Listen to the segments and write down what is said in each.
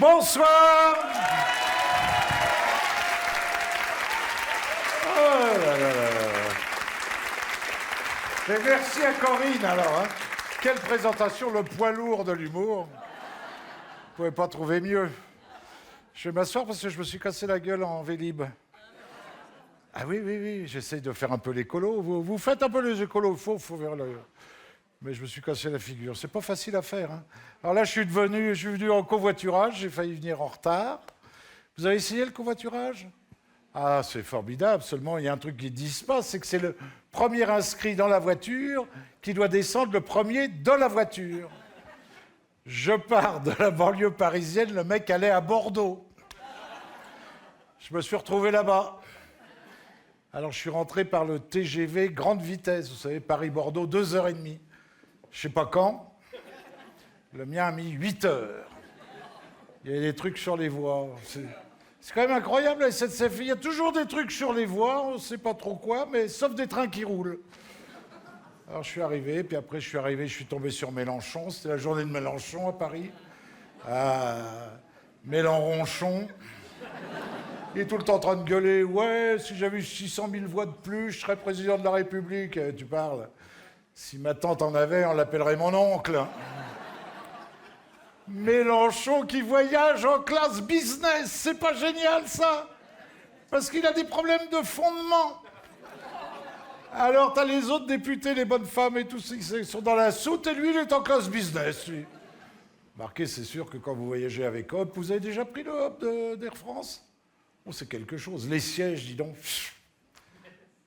Bonsoir. Oh là là là là. Et merci à Corinne, alors. Hein. Quelle présentation, le poids lourd de l'humour. Vous ne pouvez pas trouver mieux. Je vais m'asseoir parce que je me suis cassé la gueule en Vélib. Ah oui, j'essaye de faire un peu l'écolo. Vous faites un peu les écolos, il faut vers le... Mais je me suis cassé la figure. C'est pas facile à faire. Hein. Alors là, je suis venu en covoiturage, j'ai failli venir en retard. Vous avez essayé le covoiturage? Ah, c'est formidable. Seulement, il y a un truc qui disent pas, c'est que c'est le premier inscrit dans la voiture qui doit descendre le premier de la voiture. Je pars de la banlieue parisienne, le mec allait à Bordeaux. Je me suis retrouvé là-bas. Alors, je suis rentré par le TGV grande vitesse, vous savez, Paris-Bordeaux, 2h30. Je sais pas quand. Le mien a mis 8 heures. Il y a des trucs sur les voies. C'est quand même incroyable, la SNCF. Il y a toujours des trucs sur les voies, on ne sait pas trop quoi, mais sauf des trains qui roulent. Alors, je suis arrivé, puis après, je suis tombé sur Mélenchon. C'était la journée de Mélenchon à Paris. Mélenchon. Il est tout le temps en train de gueuler. Ouais, si j'avais eu 600 000 voix de plus, je serais président de la République. Tu parles. Si ma tante en avait, on l'appellerait mon oncle. Mélenchon qui voyage en classe business, c'est pas génial ça? Parce qu'il a des problèmes de fondement. Alors t'as les autres députés, les bonnes femmes et tous, ils sont dans la soute et lui, il est en classe business, lui. Marquez, c'est sûr que quand vous voyagez avec Hop, vous avez déjà pris le Hop d'Air France? Oh, c'est quelque chose. Les sièges, dis donc.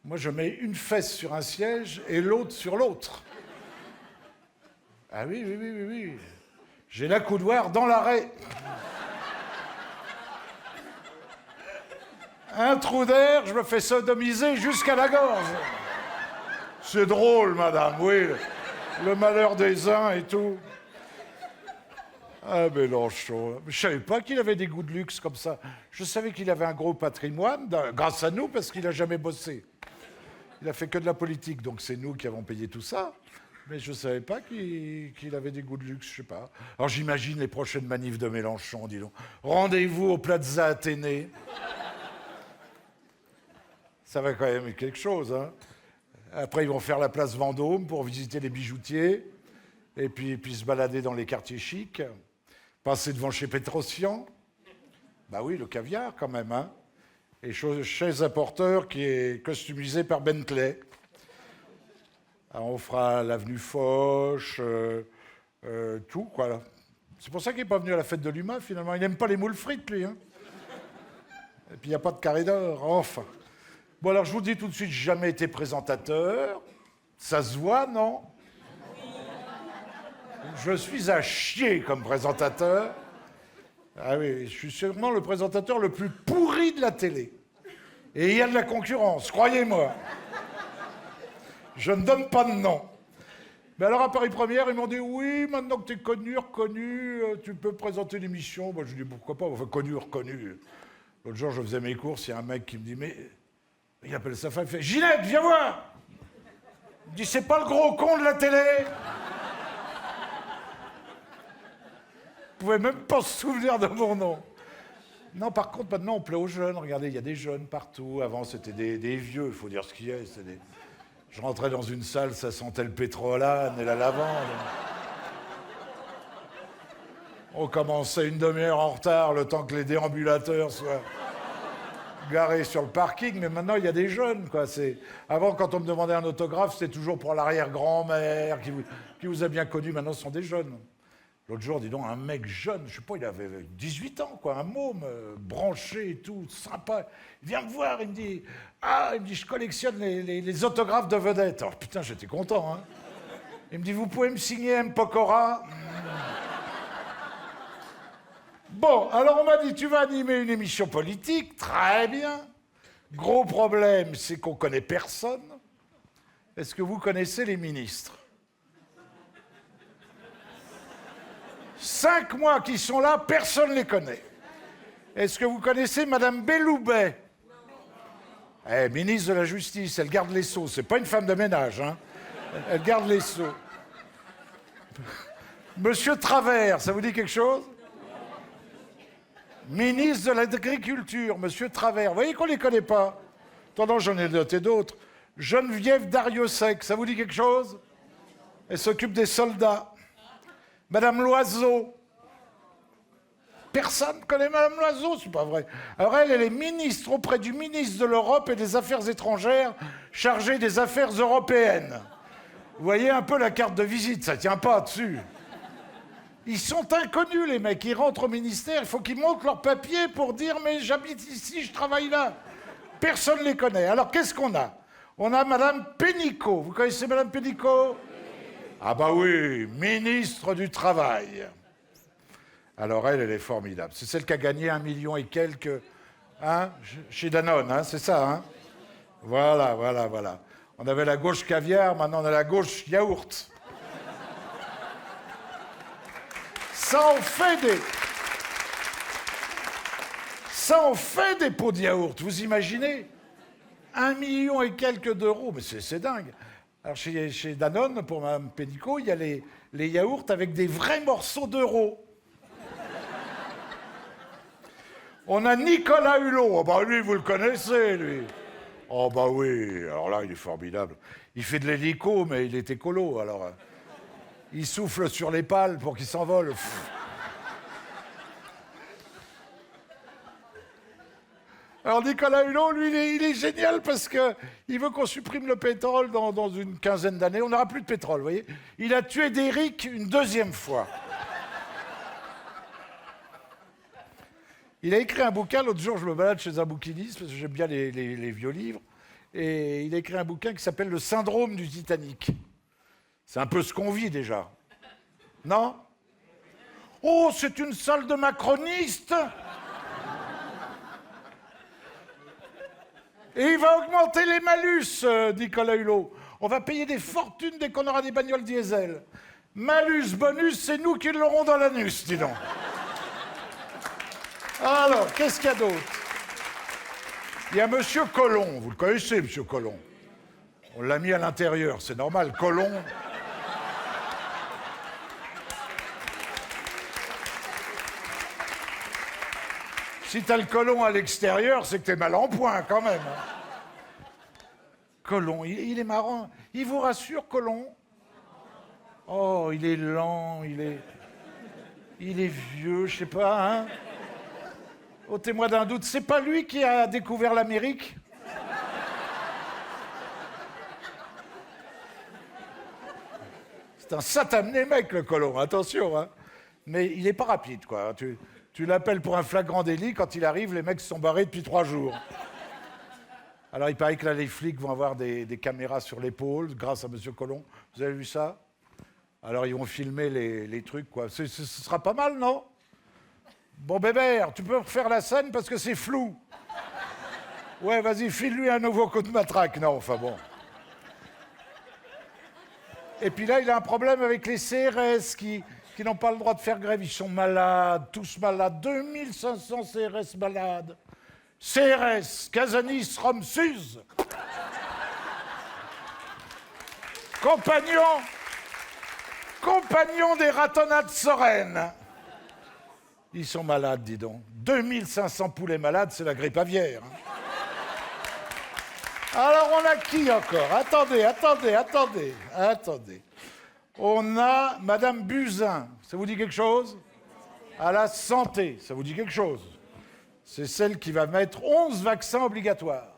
Moi, je mets une fesse sur un siège et l'autre sur l'autre. Ah oui. J'ai l'accoudoir dans l'arrêt. Un trou d'air, je me fais sodomiser jusqu'à la gorge. C'est drôle, madame, oui. Le malheur des uns et tout. Ah, Mélenchon. Je savais pas qu'il avait des goûts de luxe comme ça. Je savais qu'il avait un gros patrimoine, grâce à nous, parce qu'il n'a jamais bossé. Il a fait que de la politique, donc c'est nous qui avons payé tout ça. Mais je ne savais pas qu'il avait des goûts de luxe, je sais pas. Alors j'imagine les prochaines manifs de Mélenchon, dis donc. Rendez-vous au Plaza Athénée. Ça va quand même être quelque chose, hein. Après, ils vont faire la place Vendôme pour visiter les bijoutiers, et puis se balader dans les quartiers chics, passer devant chez Pétrosian. Bah oui, le caviar quand même, hein. Et chez un porteur qui est costumisé par Bentley. Alors on fera l'avenue Foch, tout, quoi. Là. C'est pour ça qu'il n'est pas venu à la fête de l'humain, finalement. Il n'aime pas les moules frites, lui. Hein. Et puis, il n'y a pas de carré d'or, enfin. Bon, alors, je vous dis tout de suite, j'ai jamais été présentateur. Ça se voit, non? Je suis à chier comme présentateur. Ah oui, je suis sûrement le présentateur le plus pourri de la télé. Et il y a de la concurrence, croyez-moi. Je ne donne pas de nom. Mais alors, à Paris Première, ils m'ont dit « Oui, maintenant que tu es connu, reconnu, tu peux présenter l'émission. » Moi, je dis « Pourquoi pas? Enfin, connu, reconnu. » L'autre jour, je faisais mes courses, il y a un mec qui me dit « Mais... » Il appelle sa femme, il fait « Ginette, viens voir !» Il me dit « C'est pas le gros con de la télé !» Vous pouvez même pas se souvenir de mon nom. Non, par contre, maintenant, on plaît aux jeunes. Regardez, il y a des jeunes partout. Avant, c'était des vieux, il faut dire ce qu'il y a. Je rentrais dans une salle, ça sentait le pétrolane et la lavande. On commençait une demi-heure en retard, le temps que les déambulateurs soient garés sur le parking. Mais maintenant, il y a des jeunes, quoi. Avant, quand on me demandait un autographe, c'était toujours pour l'arrière-grand-mère qui vous a bien connu. Maintenant, ce sont des jeunes. L'autre jour, dis donc, un mec jeune, je sais pas, il avait 18 ans, quoi, un môme, branché et tout, sympa. Il vient me voir, il me dit, je collectionne les autographes de vedettes. Alors, putain, j'étais content, hein. Il me dit, vous pouvez me signer M. Pokora? Bon, alors on m'a dit, tu vas animer une émission politique, très bien. Gros problème, c'est qu'on connaît personne. Est-ce que vous connaissez les ministres? 5 mois qu'ils sont là, personne ne les connaît. Est-ce que vous connaissez Madame Belloubet? Ministre de la Justice, elle garde les sceaux. C'est pas une femme de ménage, hein. Elle garde les sceaux. Monsieur Travers, ça vous dit quelque chose? Ministre de l'Agriculture, Monsieur Travers. Vous voyez qu'on ne les connaît pas. Attends, j'en ai noté d'autres. Geneviève Dariussec, ça vous dit quelque chose? Elle s'occupe des soldats. Madame Loiseau. Personne ne connaît Madame Loiseau, c'est pas vrai. Alors elle est ministre auprès du ministre de l'Europe et des Affaires étrangères, chargée des affaires européennes. Vous voyez un peu la carte de visite, ça tient pas dessus. Ils sont inconnus, les mecs. Ils rentrent au ministère, il faut qu'ils montrent leurs papiers pour dire « mais j'habite ici, je travaille là ». Personne ne les connaît. Alors qu'est-ce qu'on a? On a Madame Pénicaud. Vous connaissez Madame Pénicaud? Ah bah oui, ministre du Travail. Alors elle est formidable. C'est celle qui a gagné 1 million et quelques hein, chez Danone, hein, c'est ça, hein? Voilà. On avait la gauche caviar, maintenant on a la gauche yaourt. Ça en fait des pots de yaourt, vous imaginez? 1 million et quelques d'euros, mais c'est dingue. Alors chez Danone, pour Mme Pénicaud, il y a les yaourts avec des vrais morceaux d'euros. On a Nicolas Hulot. Oh bah lui, vous le connaissez, lui. Oh bah oui, alors là, il est formidable. Il fait de l'hélico, mais il est écolo, alors... il souffle sur les pales pour qu'ils s'envolent. Alors Nicolas Hulot, lui, il est génial parce qu'il veut qu'on supprime le pétrole dans une quinzaine d'années. On n'aura plus de pétrole, vous voyez. Il a tué d'Éric une deuxième fois. Il a écrit un bouquin, l'autre jour je me balade chez un bouquiniste, parce que j'aime bien les vieux livres, et il a écrit un bouquin qui s'appelle « Le syndrome du Titanic ». C'est un peu ce qu'on vit déjà. Non? Oh, c'est une salle de macronistes! Et il va augmenter les malus, Nicolas Hulot. On va payer des fortunes dès qu'on aura des bagnoles diesel. Malus, bonus, c'est nous qui l'aurons dans l'anus, dis donc. Alors, qu'est-ce qu'il y a d'autre? Il y a M. Collomb. Vous le connaissez, M. Collomb. On l'a mis à l'intérieur, c'est normal. Collomb... Si t'as le Collomb à l'extérieur, c'est que t'es mal en point, quand même. Collomb, il est marrant. Il vous rassure, Collomb? Oh, il est lent, il est vieux, je sais pas, hein? Ôtez-moi d'un doute, c'est pas lui qui a découvert l'Amérique? C'est un satané mec, le Collomb, attention, hein? Mais il est pas rapide, quoi. Tu l'appelles pour un flagrant délit, quand il arrive, les mecs se sont barrés depuis 3 jours. Alors il paraît que là, les flics vont avoir des caméras sur l'épaule, grâce à M. Collomb. Vous avez vu ça? Alors ils vont filmer les trucs, quoi. Ce sera pas mal, non? Bon, Bébert, tu peux refaire la scène parce que c'est flou. Ouais, vas-y, file-lui un nouveau coup de matraque. Non, enfin bon. Et puis là, il a un problème avec les CRS qui n'ont pas le droit de faire grève. Ils sont malades, tous malades. 2500 CRS malades. CRS, Casanis, Rome, Suse. Compagnons des ratonnades sereines. Ils sont malades, dis donc. 2500 poulets malades, c'est la grippe aviaire. Alors, on a qui encore? Attendez. On a Madame Buzyn. Ça vous dit quelque chose? À la santé, ça vous dit quelque chose? C'est celle qui va mettre 11 vaccins obligatoires.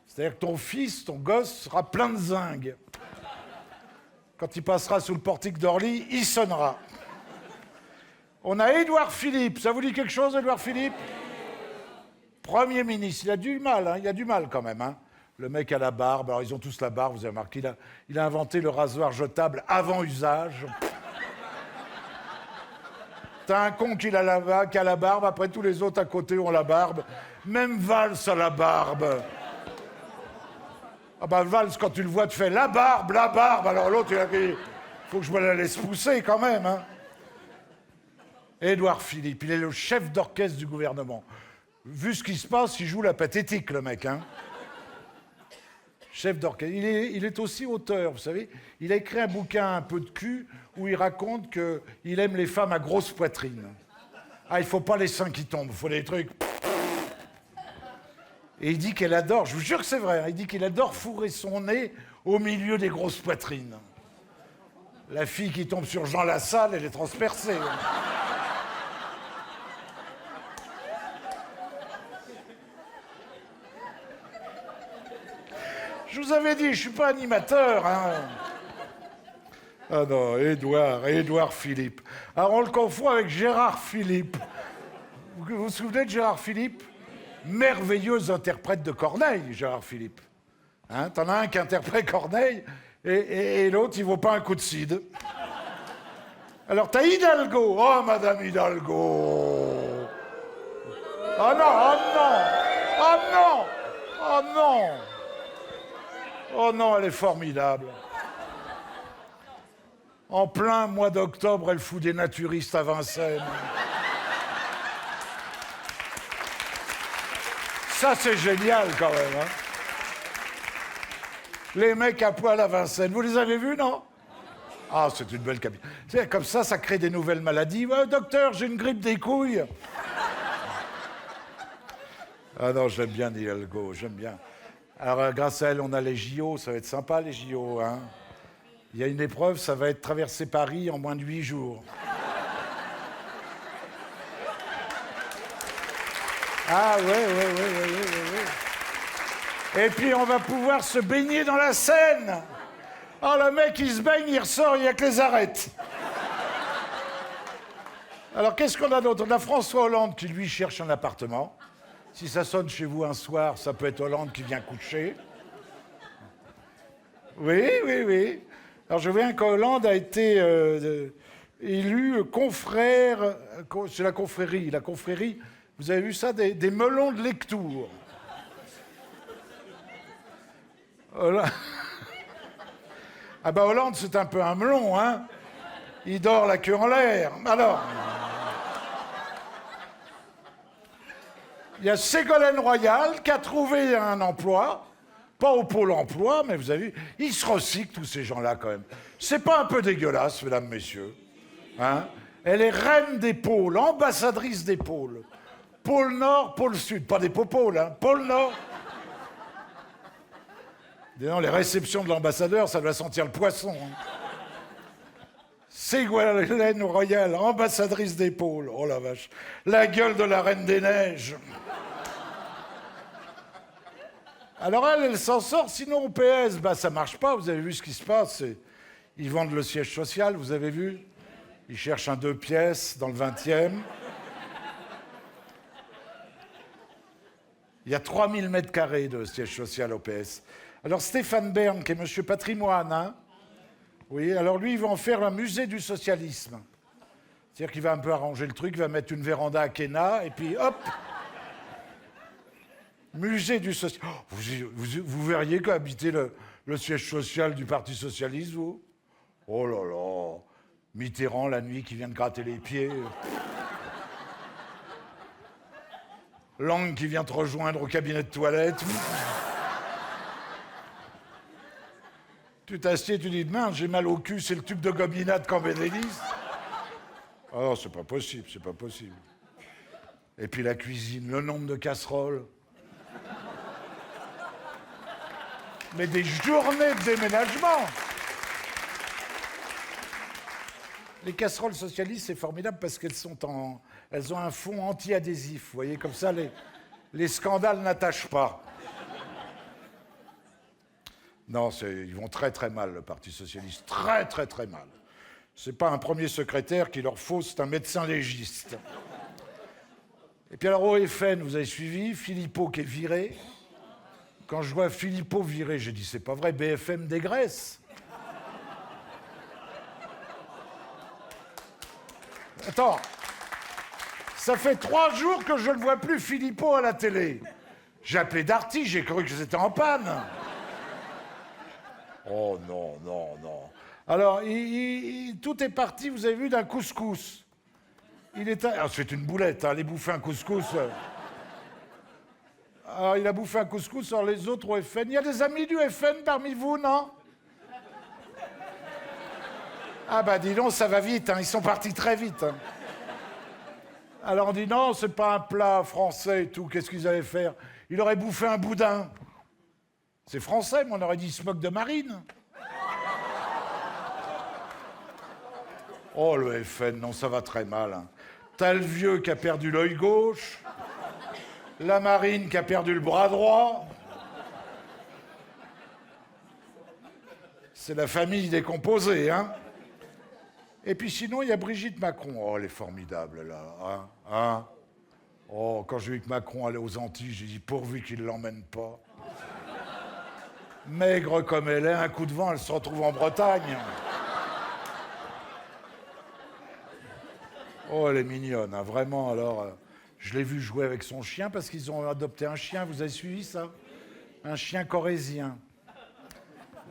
C'est-à-dire que ton fils, ton gosse, sera plein de zinc. Quand il passera sous le portique d'Orly, il sonnera. On a Édouard Philippe. Ça vous dit quelque chose, Édouard Philippe? Premier ministre. Il a du mal, hein, il a du mal quand même. Hein. Le mec a la barbe. Alors, ils ont tous la barbe, vous avez remarqué. Il a inventé le rasoir jetable avant usage. T'as un con qui a la barbe, après tous les autres à côté ont la barbe. Même Valls a la barbe. Ah bah Valls, quand tu le vois, tu fais la barbe. Alors l'autre, il faut que je me la laisse pousser quand même. Hein. Édouard Philippe, il est le chef d'orchestre du gouvernement. Vu ce qui se passe, il joue la pathétique, le mec. Hein. Chef d'orchestre. Il est aussi auteur, vous savez. Il a écrit un bouquin un peu de cul où il raconte qu'il aime les femmes à grosse poitrine. Ah, il faut pas les seins qui tombent, il faut des trucs... Et il dit qu'elle adore, je vous jure que c'est vrai, hein, il dit qu'il adore fourrer son nez au milieu des grosses poitrines. La fille qui tombe sur Jean Lassalle, elle est transpercée. Je vous avais dit, je ne suis pas animateur. Hein. Ah non, Édouard Philippe. Alors on le confond avec Gérard Philippe. Vous vous souvenez de Gérard Philippe? Merveilleux interprète de Corneille, Gérard Philippe. Hein, t'en as un qui interprète Corneille et l'autre, il vaut pas un coup de cide. Alors t'as Hidalgo. Oh, Madame Hidalgo. Oh non, oh non, oh non, oh non. Oh non, elle est formidable. En plein mois d'octobre, elle fout des naturistes à Vincennes. Ça, c'est génial, quand même. Hein. Les mecs à poil à Vincennes, vous les avez vus, non? Ah, c'est une belle cabine. Comme ça crée des nouvelles maladies. Ouais, docteur, j'ai une grippe des couilles. Ah non, j'aime bien Hidalgo, j'aime bien. Alors, grâce à elle, on a les JO. Ça va être sympa, les JO. Hein. Il y a une épreuve, ça va être traverser Paris en moins de 8 jours. Ah, ouais. Et puis, on va pouvoir se baigner dans la Seine. Oh, le mec, il se baigne, il ressort, il n'y a que les arêtes. Alors, qu'est-ce qu'on a d'autre? On a François Hollande qui, lui, cherche un appartement. Si ça sonne chez vous un soir, ça peut être Hollande qui vient coucher. Oui. Alors, je viens qu'Hollande a été élu confrère... C'est la confrérie. La confrérie, vous avez vu ça? Des melons de lecture. Hollande. Ah ben Hollande, c'est un peu un melon, hein. Il dort la queue en l'air. Alors... Il y a Ségolène Royal qui a trouvé un emploi, pas au Pôle emploi, mais vous avez vu, ils se recyclent tous ces gens-là quand même. C'est pas un peu dégueulasse, mesdames, messieurs, hein? Elle est reine des pôles, ambassadrice des pôles. Pôle Nord, pôle Sud, pas des popoles, hein? Pôle Nord. Disons, les réceptions de l'ambassadeur, ça doit sentir le poisson. Hein? Ségolène Royal, ambassadrice des pôles. Oh la vache. La gueule de la Reine des Neiges. Alors elle s'en sort, sinon au PS, bah, ça marche pas, vous avez vu ce qui se passe. Ils vendent le siège social, vous avez vu? Ils cherchent un 2 pièces dans le 20e. Il y a 3000 mètres carrés de siège social au PS. Alors Stéphane Bern, qui est monsieur patrimoine, hein? Oui, alors lui, il va en faire un musée du socialisme. C'est-à-dire qu'il va un peu arranger le truc, il va mettre une véranda à Kéna, et puis hop! Musée du social... Oh, vous verriez qu'habiter le siège social du Parti socialiste, vous? Oh là là! Mitterrand, la nuit, qui vient de gratter les pieds. Lang qui vient te rejoindre au cabinet de toilette. Tu t'assieds, tu dis, mince, j'ai mal au cul, c'est le tube de Goblinat de Cambédélis. Oh non, c'est pas possible, c'est pas possible. Et puis la cuisine, le nombre de casseroles. Mais des journées de déménagement. Les casseroles socialistes, c'est formidable parce elles ont un fond anti-adhésif. Vous voyez, comme ça, les scandales n'attachent pas. Non, ils vont très très mal, le Parti socialiste. Très très très mal. C'est pas un premier secrétaire qu'il leur faut, c'est un médecin légiste. Et puis alors au FN, vous avez suivi, Philippot qui est viré. Quand je vois Philippot viré, j'ai dit, c'est pas vrai, BFM dégraisse. Attends, ça fait 3 jours que je ne vois plus Philippot à la télé. J'ai appelé Darty, j'ai cru que c'était en panne. Oh non. Alors, tout est parti, vous avez vu, d'un couscous. C'est une boulette, hein, aller bouffer un couscous. Alors, il a bouffé un couscous, alors les autres au FN. Il y a des amis du FN parmi vous, non? Ah bah dis donc, ça va vite, hein, ils sont partis très vite. Hein. Alors on dit non, c'est pas un plat français et tout. Qu'est-ce qu'ils allaient faire? Il aurait bouffé un boudin. C'est français, mais on aurait dit smoke de marine. Oh, le FN, non, ça va très mal. Hein. T'as le vieux qui a perdu l'œil gauche, la marine qui a perdu le bras droit. C'est la famille décomposée, hein. Et puis sinon, il y a Brigitte Macron. Oh, elle est formidable, là. Hein. Oh, quand j'ai vu que Macron allait aux Antilles, j'ai dit, pourvu qu'il ne l'emmène pas. Maigre comme elle est, un coup de vent, elle se retrouve en Bretagne. Oh, elle est mignonne, hein, vraiment. Alors, je l'ai vu jouer avec son chien parce qu'ils ont adopté un chien. Vous avez suivi ça? Un chien corrézien.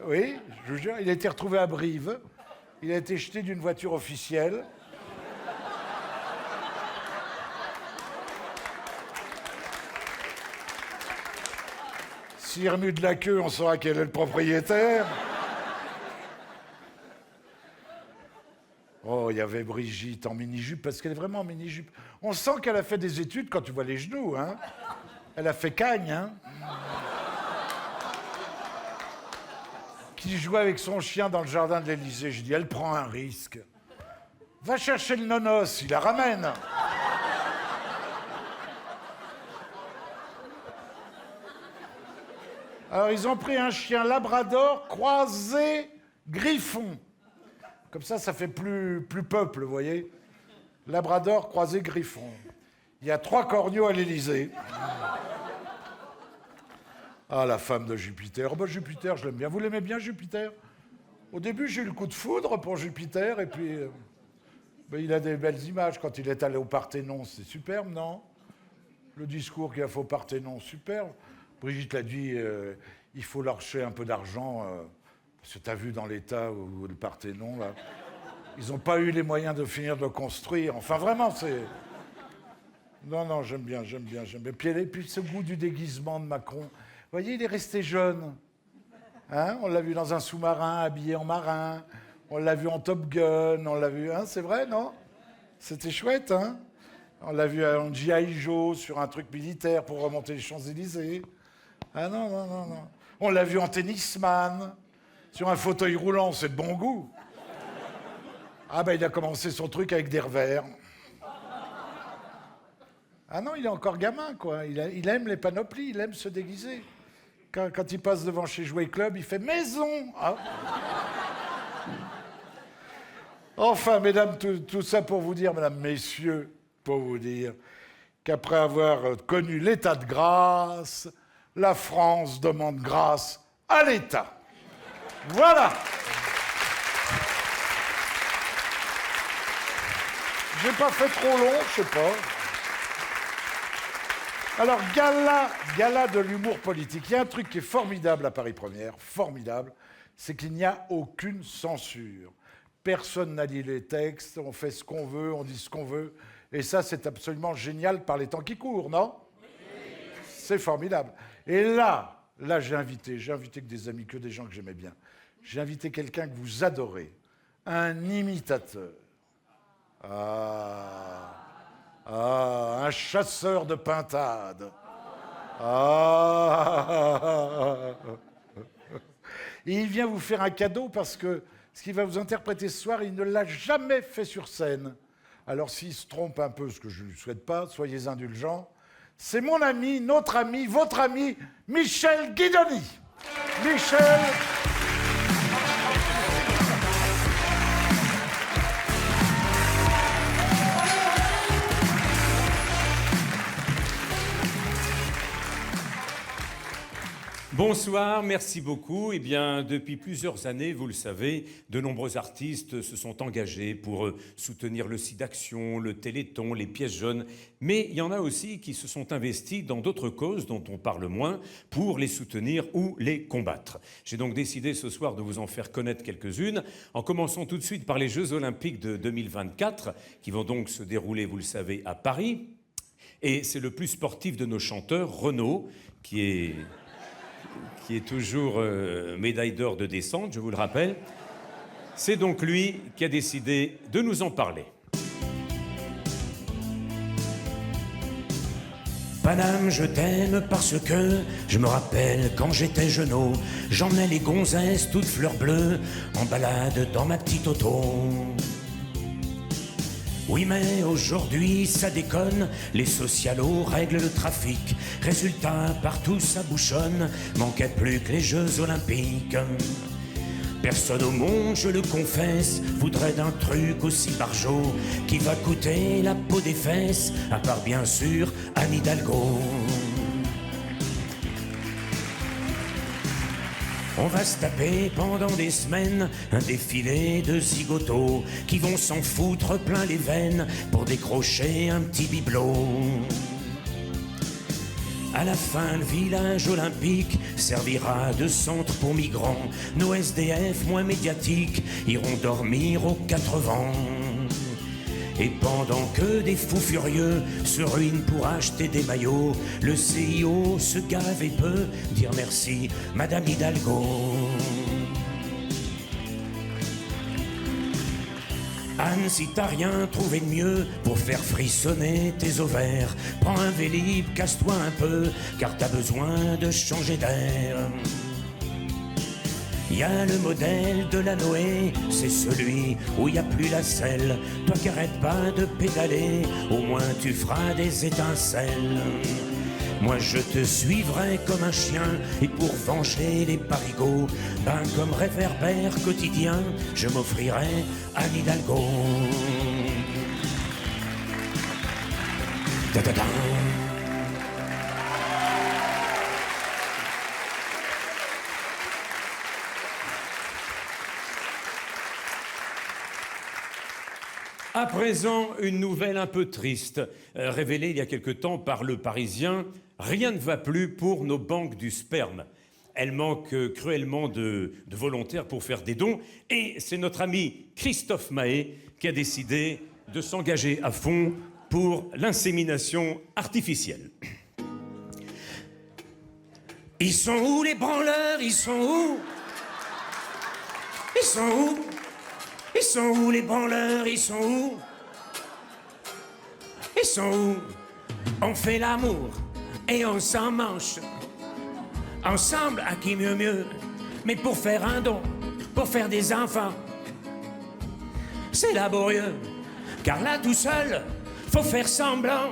Oui, je vous jure, il a été retrouvé à Brive. Il a été jeté d'une voiture officielle. S'il remue de la queue, on saura quel est le propriétaire. Oh, il y avait Brigitte en mini-jupe, parce qu'elle est vraiment en mini-jupe. On sent qu'elle a fait des études quand tu vois les genoux, hein. Elle a fait Cagne, hein. Qui jouait avec son chien dans le jardin de l'Élysée. Je dis, elle prend un risque. Va chercher le nonos, il la ramène. Alors, ils ont pris un chien labrador croisé griffon. Comme ça fait plus peuple, vous voyez. Labrador croisé griffon. Il y a 3 corneaux à l'Élysée. Ah, la femme de Jupiter. Oh, ben, Jupiter, je l'aime bien. Vous l'aimez bien, Jupiter? Au début, j'ai eu le coup de foudre pour Jupiter, et puis... ben, il a des belles images. Quand il est allé au Parthénon, c'est superbe, non? Le discours qu'il a fait au Parthénon, superbe. Brigitte l'a dit, il faut lâcher un peu d'argent... parce que tu as vu dans l'état où le Parthénon, là, ils n'ont pas eu les moyens de finir de le construire. Enfin, vraiment, c'est... Non, j'aime bien. Puis ce goût du déguisement de Macron. Vous voyez, il est resté jeune. Hein, on l'a vu dans un sous-marin, habillé en marin. On l'a vu en Top Gun. On l'a vu... Hein, c'est vrai, non? C'était chouette, hein? On l'a vu en G.I. Joe sur un truc militaire pour remonter les Champs-Élysées. Ah non. On l'a vu en tennisman. Sur un fauteuil roulant, c'est de bon goût. Ah ben, il a commencé son truc avec des revers. Ah non, il est encore gamin, quoi. Il aime les panoplies, il aime se déguiser. Quand il passe devant chez Jouet Club, il fait « Maison !» ah. Enfin, mesdames, tout ça pour vous dire, mesdames, messieurs, pour vous dire qu'après avoir connu l'état de grâce, la France demande grâce à l'État. Voilà. J'ai pas fait trop long, je sais pas. Alors, gala de l'humour politique. Il y a un truc qui est formidable à Paris Première, formidable, c'est qu'il n'y a aucune censure. Personne n'a dit les textes, on fait ce qu'on veut, on dit ce qu'on veut. Et ça, c'est absolument génial par les temps qui courent, non? C'est formidable. Et là, j'ai invité que des amis, que des gens que j'aimais bien. J'ai invité quelqu'un que vous adorez, un imitateur. Un chasseur de pintades. Et il vient vous faire un cadeau parce que ce qu'il va vous interpréter ce soir, il ne l'a jamais fait sur scène. Alors s'il se trompe un peu, ce que je ne lui souhaite pas, soyez indulgents. C'est mon ami, notre ami, votre ami, Michel Guidoni. Michel... Bonsoir, merci beaucoup. Eh bien, depuis plusieurs années, vous le savez, de nombreux artistes se sont engagés pour soutenir le SIDAction, le Téléthon, les pièces jaunes. Mais il y en a aussi qui se sont investis dans d'autres causes dont on parle moins pour les soutenir ou les combattre. J'ai donc décidé ce soir de vous en faire connaître quelques-unes, en commençant tout de suite par les Jeux Olympiques de 2024, qui vont donc se dérouler, vous le savez, à Paris. Et c'est le plus sportif de nos chanteurs, Renaud, qui est toujours médaille d'or de descente, je vous le rappelle. C'est donc lui qui a décidé de nous en parler. Paname, je t'aime parce que je me rappelle quand j'étais jeuneau, j'emmenais les gonzesses toutes fleurs bleues en balade dans ma petite auto. Oui mais aujourd'hui ça déconne, les socialos règlent le trafic. Résultat, partout ça bouchonne, manquait plus que les Jeux Olympiques. Personne au monde, je le confesse, voudrait d'un truc aussi barjot qui va coûter la peau des fesses, à part bien sûr Anne Hidalgo. On va se taper pendant des semaines un défilé de zigotos qui vont s'en foutre plein les veines pour décrocher un petit bibelot. À la fin, le village olympique servira de centre pour migrants. Nos SDF moins médiatiques iront dormir aux 4 vents. Et pendant que des fous furieux se ruinent pour acheter des maillots, le CIO se gave et peut dire merci, Madame Hidalgo. Anne, si t'as rien trouvé de mieux pour faire frissonner tes ovaires, prends un Vélib, casse-toi un peu, car t'as besoin de changer d'air. Y a le modèle de la Noé, c'est celui où y a plus la selle. Toi qui arrêtes pas de pédaler, au moins tu feras des étincelles. Moi je te suivrai comme un chien, et pour venger les parigots, ben comme réverbère quotidien, je m'offrirai Anne Hidalgo. Da-da-da. À présent, une nouvelle un peu triste, révélée il y a quelque temps par Le Parisien. Rien ne va plus pour nos banques du sperme. Elles manquent cruellement de volontaires pour faire des dons. Et c'est notre ami Christophe Mahé qui a décidé de s'engager à fond pour l'insémination artificielle. Ils sont où les branleurs? Ils sont où? Ils sont où? Ils sont où les branleurs? Ils sont où? Ils sont où? On fait l'amour et on s'en mange. Ensemble, à qui mieux mieux. Mais pour faire un don, pour faire des enfants, c'est laborieux. Car là, tout seul, faut faire semblant.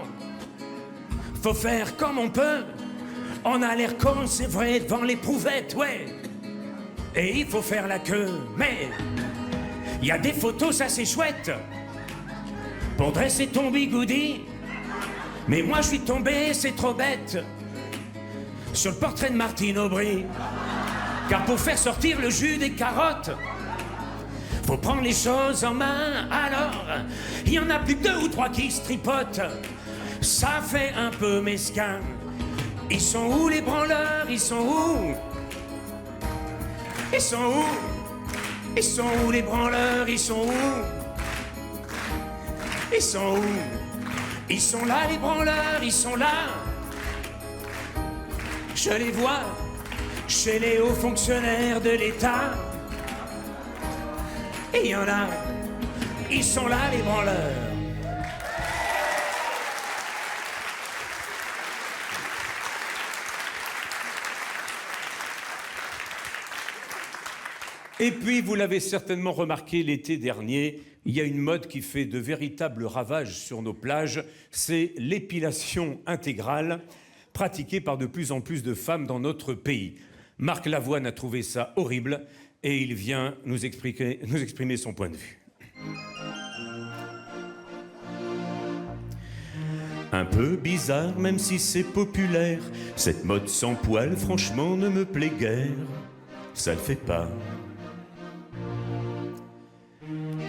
Faut faire comme on peut. On a l'air con, c'est vrai, devant l'éprouvette, ouais. Et il faut faire la queue, mais... il y a des photos, ça c'est chouette, pour dresser ton bigoudi. Mais moi je suis tombé, c'est trop bête, sur le portrait de Martine Aubry. Car pour faire sortir le jus des carottes, faut prendre les choses en main. Alors, il y en a plus que 2 ou 3 qui se tripotent. Ça fait un peu mesquin. Ils sont où les branleurs? Ils sont où? Ils sont où? Ils sont où les branleurs? Ils sont où? Ils sont où? Ils sont là les branleurs, ils sont là. Je les vois chez les hauts fonctionnaires de l'État. Et il y en a, ils sont là les branleurs. Et puis, vous l'avez certainement remarqué l'été dernier, il y a une mode qui fait de véritables ravages sur nos plages, c'est l'épilation intégrale, pratiquée par de plus en plus de femmes dans notre pays. Marc Lavoine a trouvé ça horrible et il vient nous exprimer son point de vue. Un peu bizarre, même si c'est populaire, cette mode sans poil, franchement, ne me plaît guère. Ça le fait pas.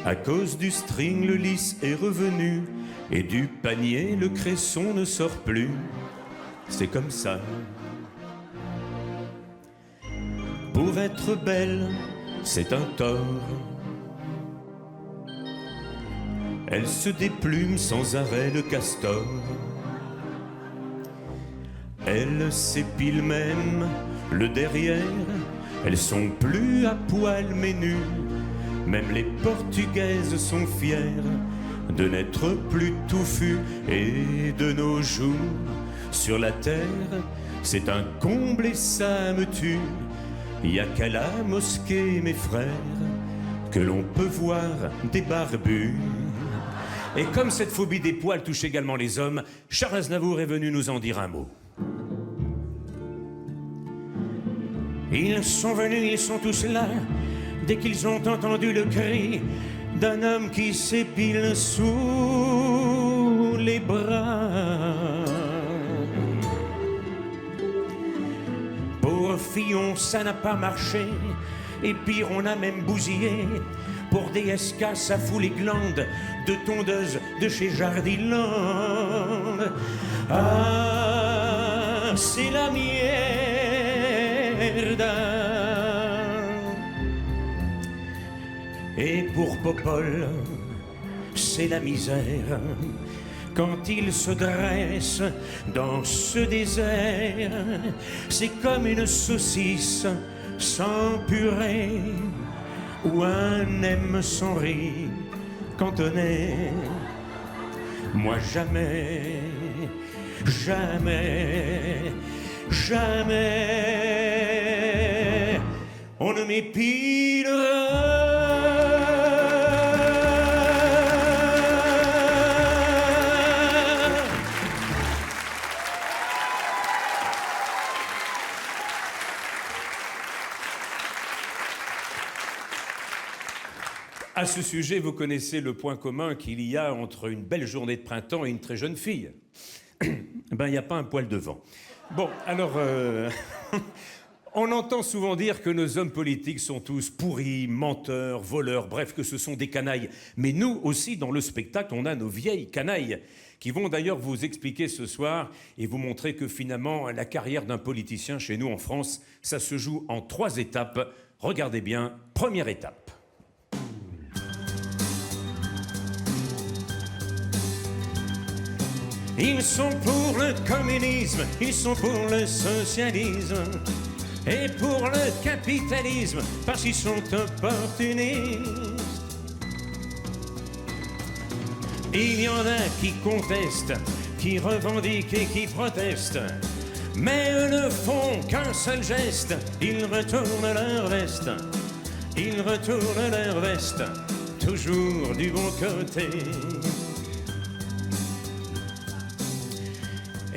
À cause du string, le lisse est revenu, et du panier, le cresson ne sort plus. C'est comme ça. Pour être belle, c'est un tort. Elle se déplume sans arrêt le castor. Elle s'épile même le derrière. Elles sont plus à poil mais nues. Même les Portugaises sont fières de n'être plus touffues. Et de nos jours, sur la terre, c'est un comble et ça me tue. Il n'y a qu'à la mosquée, mes frères, que l'on peut voir des barbus. Et comme cette phobie des poils touche également les hommes, Charles Aznavour est venu nous en dire un mot. Ils sont venus, ils sont tous là, dès qu'ils ont entendu le cri d'un homme qui s'épile sous les bras. Pour Fillon, ça n'a pas marché, et pire, on a même bousillé. Pour DSK, ça fout les glandes de tondeuse de chez Jardiland. Ah, c'est la merde. Et pour Popol, c'est la misère. Quand il se dresse dans ce désert, c'est comme une saucisse sans purée ou un M sans riz cantonné. Moi jamais, jamais, jamais on ne m'épilera. À ce sujet, vous connaissez le point commun qu'il y a entre une belle journée de printemps et une très jeune fille. Ben, il n'y a pas un poil devant. Bon, alors, on entend souvent dire que nos hommes politiques sont tous pourris, menteurs, voleurs, bref, que ce sont des canailles. Mais nous aussi, dans le spectacle, on a nos vieilles canailles, qui vont d'ailleurs vous expliquer ce soir et vous montrer que finalement, la carrière d'un politicien chez nous en France, ça se joue en 3 étapes. Regardez bien, première étape. Ils sont pour le communisme, ils sont pour le socialisme et pour le capitalisme, parce qu'ils sont opportunistes. Il y en a qui contestent, qui revendiquent et qui protestent, mais eux ne font qu'un seul geste, ils retournent leur veste, ils retournent leur veste, toujours du bon côté.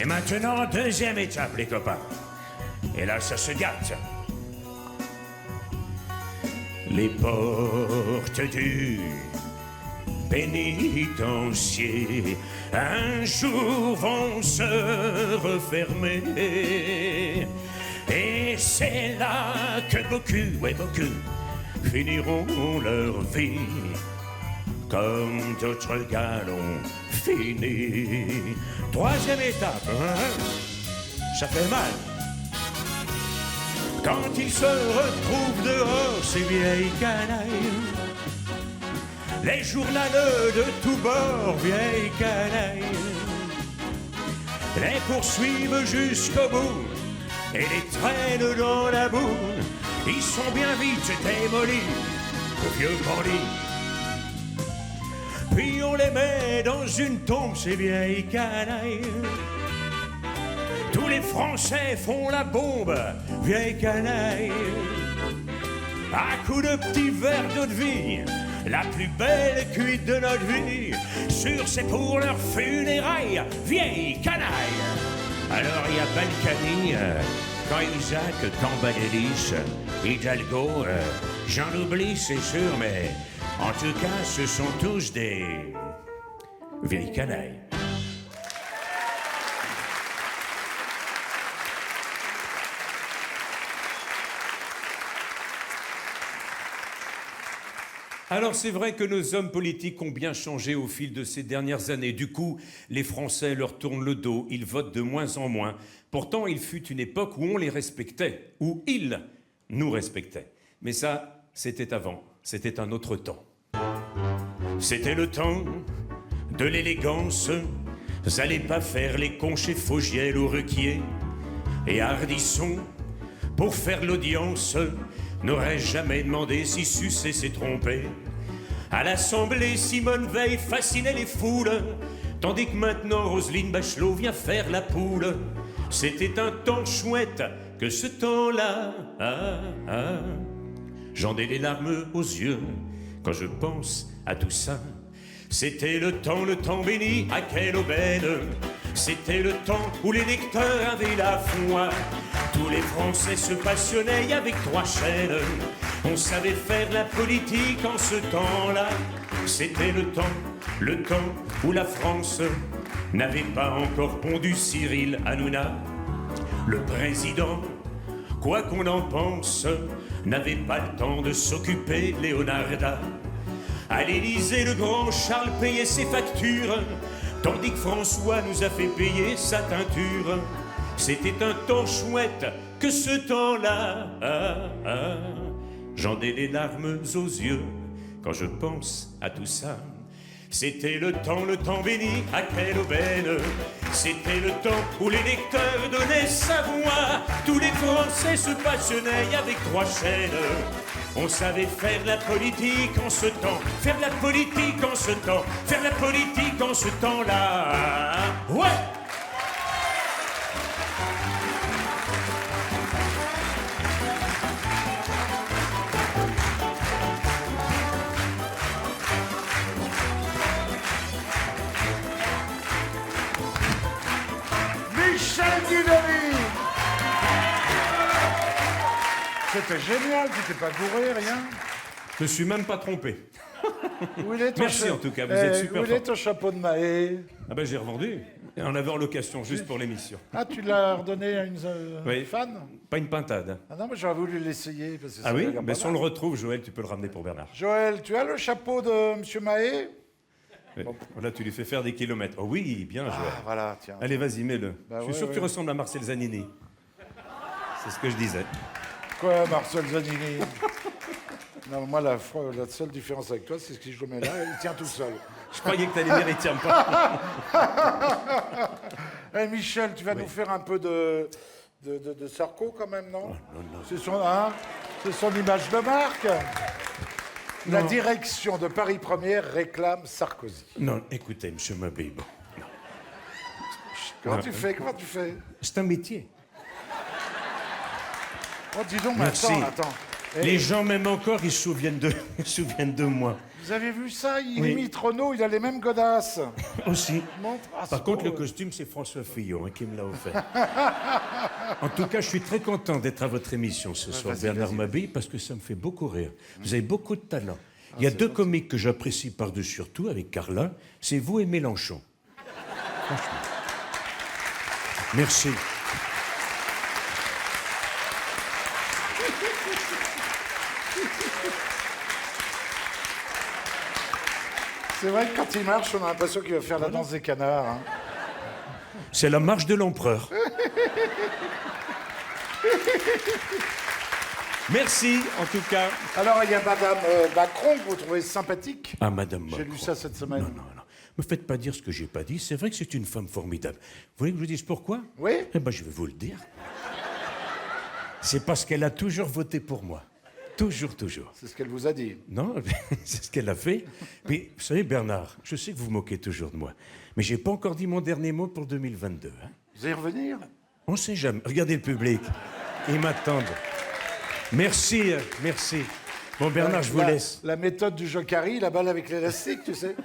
Et maintenant, deuxième étape, les copains. Et là, ça se gâte. Les portes du pénitencier un jour vont se refermer. Et c'est là que beaucoup, ouais beaucoup, finiront leur vie comme d'autres gars l'ont fini. Troisième étape, hein? Ça fait mal. Quand ils se retrouvent dehors, ces vieilles canailles, les journaleux de tous bords, vieilles canailles, les poursuivent jusqu'au bout et les traînent dans la boue. Ils sont bien vite démolis, aux vieux bandits. Puis on les met dans une tombe, ces vieilles canailles. Tous les Français font la bombe, vieilles canailles. À coups de petits verres d'eau de vie, la plus belle cuite de notre vie. Sûr, c'est pour leur funérailles, vieilles canailles. Alors il y a Balkany, quand Isaac, Cambadélis, Hidalgo, j'en oublie, c'est sûr, mais en tout cas, ce sont tous des vieilles canailles. Alors c'est vrai que nos hommes politiques ont bien changé au fil de ces dernières années. Du coup, les Français leur tournent le dos, ils votent de moins en moins. Pourtant, il fut une époque où on les respectait, où ils nous respectaient. Mais ça, c'était avant, c'était un autre temps. C'était le temps de l'élégance. Vous allez pas faire les cons chez Fogiel ou Ruquier. Et Ardisson, pour faire l'audience, n'aurait jamais demandé si Sucé s'est trompé. À l'Assemblée, Simone Veil fascinait les foules Tandis que maintenant Roselyne Bachelot vient faire la poule. C'était un temps chouette que ce temps-là. J'en ai les larmes aux yeux quand je pense à tout ça. C'était le temps béni, à quelle aubaine. C'était le temps où les lecteurs avaient la foi. Tous les Français se passionnaient avec 3 chaînes. On savait faire la politique en ce temps-là. C'était le temps où la France n'avait pas encore pondu Cyril Hanouna. Le président, quoi qu'on en pense, n'avait pas le temps de s'occuper de Léonarda. À l'Élysée, le grand Charles payait ses factures, tandis que François nous a fait payer sa teinture. C'était un temps chouette que ce temps-là. J'en ai les larmes aux yeux quand je pense à tout ça. C'était le temps béni, à quelle aubaine. C'était le temps où les lecteurs donnaient sa voix. Tous les Français se passionnaient avec 3 chaînes. On savait faire la politique en ce temps, faire la politique en ce temps, faire la politique en ce temps-là. Ouais! Michel Guidoni. C'était génial, tu t'es pas gouré, rien. Je me suis même pas trompé. Où il est ton Merci en tout cas, vous êtes super Où il est ton chapeau de Mahé? Ah ben j'ai revendu. On avait en location juste pour l'émission. Ah, tu l'as redonné à une Oui. fan? Pas une pintade. Ah non, mais j'aurais voulu l'essayer. Parce que Ah ça oui? avait l'air Mais pas si on mal. le retrouve, Joël, tu peux le ramener pour Bernard. Joël, tu as le chapeau de M. Mahé? Oui. Là, tu lui fais faire des kilomètres. Oh oui, bien, Joël. Ah, voilà, tiens. Allez, vas-y, mets-le. Bah je suis ouais, sûr que tu ouais. ressembles à Marcel Zanini. C'est ce que je disais. Quoi, Marcel Zanini? Non, moi, la seule différence avec toi, c'est que si je le mets là, il tient tout seul. Je croyais que tu allais dire, il tient pas. Eh, Michel, tu vas nous faire un peu de Sarko quand même, non? C'est son image de marque. La direction de Paris Première réclame Sarkozy. Non, écoutez, monsieur Mabille, bon. Comment tu fais? C'est un métier. Oh, dis donc, mais Merci. attends. Eh, Les gens, même encore, ils se souviennent de moi. Vous avez vu ça? Il Oui. imite Renaud, il a les mêmes godasses. Aussi. Montre. Ah, c'est Par contre, le beau. costume, c'est François Fillon qui me l'a offert. En tout cas, je suis très content d'être à votre émission ce soir, vas-y, Bernard vas-y. Mabille, parce que ça me fait beaucoup rire. Vous avez beaucoup de talent. Il y a 2 comiques que j'apprécie par-dessus tout avec Carla, c'est vous et Mélenchon. Franchement. Merci. C'est vrai que quand il marche, on a l'impression qu'il va faire la danse des canards. Hein. C'est la marche de l'empereur. Merci, en tout cas. Alors, il y a Madame Macron que vous trouvez sympathique. Ah, Madame Macron. J'ai lu ça cette semaine. Non. Me faites pas dire ce que j'ai pas dit. C'est vrai que c'est une femme formidable. Vous voulez que je vous dise pourquoi? Oui. Eh ben, je vais vous le dire. C'est parce qu'elle a toujours voté pour moi. Toujours. C'est ce qu'elle vous a dit. Non, c'est ce qu'elle a fait. Puis, vous savez, Bernard, je sais que vous vous moquez toujours de moi, mais j'ai pas encore dit mon dernier mot pour 2022. Hein. Vous allez revenir? On sait jamais. Regardez le public. Ils m'attendent. Merci. Bon, Bernard, je vous laisse. La méthode du Jokari, la balle avec l'élastique, tu sais.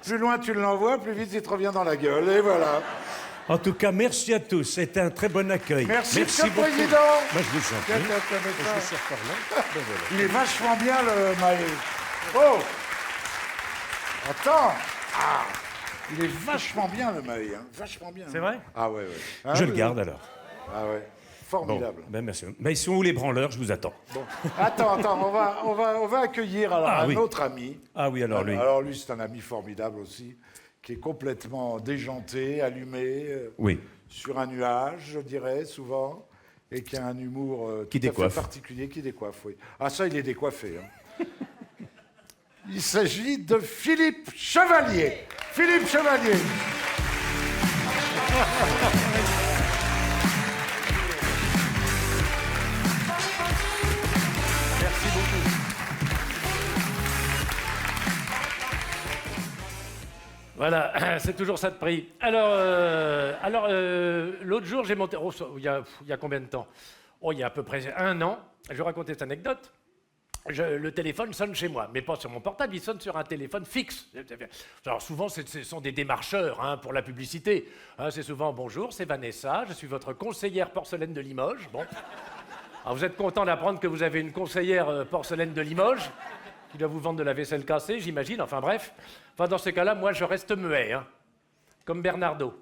Plus loin tu l'envoies, plus vite il te revient dans la gueule. Et voilà. En tout cas, merci à tous. C'était un très bon accueil. Merci, Monsieur le beaucoup. Président. Moi, je vous en Tiens, prie. tiens, tiens, mets Je ça. vous sers par là. Ben voilà. Il est vachement bien, le Mahé. Oh! Attends! Ah! Il est vachement bien, le Mahé. Hein. Vachement bien. C'est vrai? Ah ouais. Ah, Je oui, le garde alors. Ah ouais. Bon, Formidable. ben merci. Ben, ils sont où les branleurs? Je vous attends. Bon. Attends, on va accueillir alors Ah, un oui. autre ami. Ah oui, alors lui. Alors lui, c'est un ami formidable aussi, qui est complètement déjanté, allumé, Oui. sur un nuage, je dirais, souvent, et qui a un humour Qui tout à fait décoiffe. particulier, qui décoiffe, oui. Ah ça, il est décoiffé. Hein. Il s'agit de Philippe Chevalier. Philippe Chevalier. Merci beaucoup. Voilà, c'est toujours ça de prix. Alors, l'autre jour, j'ai monté... Oh, il y a combien de temps? Oh, il y a à peu près 1 an. Je vais raconter cette anecdote. Le téléphone sonne chez moi, mais pas sur mon portable, il sonne sur un téléphone fixe. Alors souvent, ce sont des démarcheurs hein, pour la publicité. Hein, c'est souvent « Bonjour, c'est Vanessa, je suis votre conseillère porcelaine de Limoges. » Bon. Alors vous êtes content d'apprendre que vous avez une conseillère porcelaine de Limoges qui doit vous vendre de la vaisselle cassée, j'imagine. Enfin bref. Enfin, dans ces cas-là, moi, je reste muet, hein, comme Bernardo.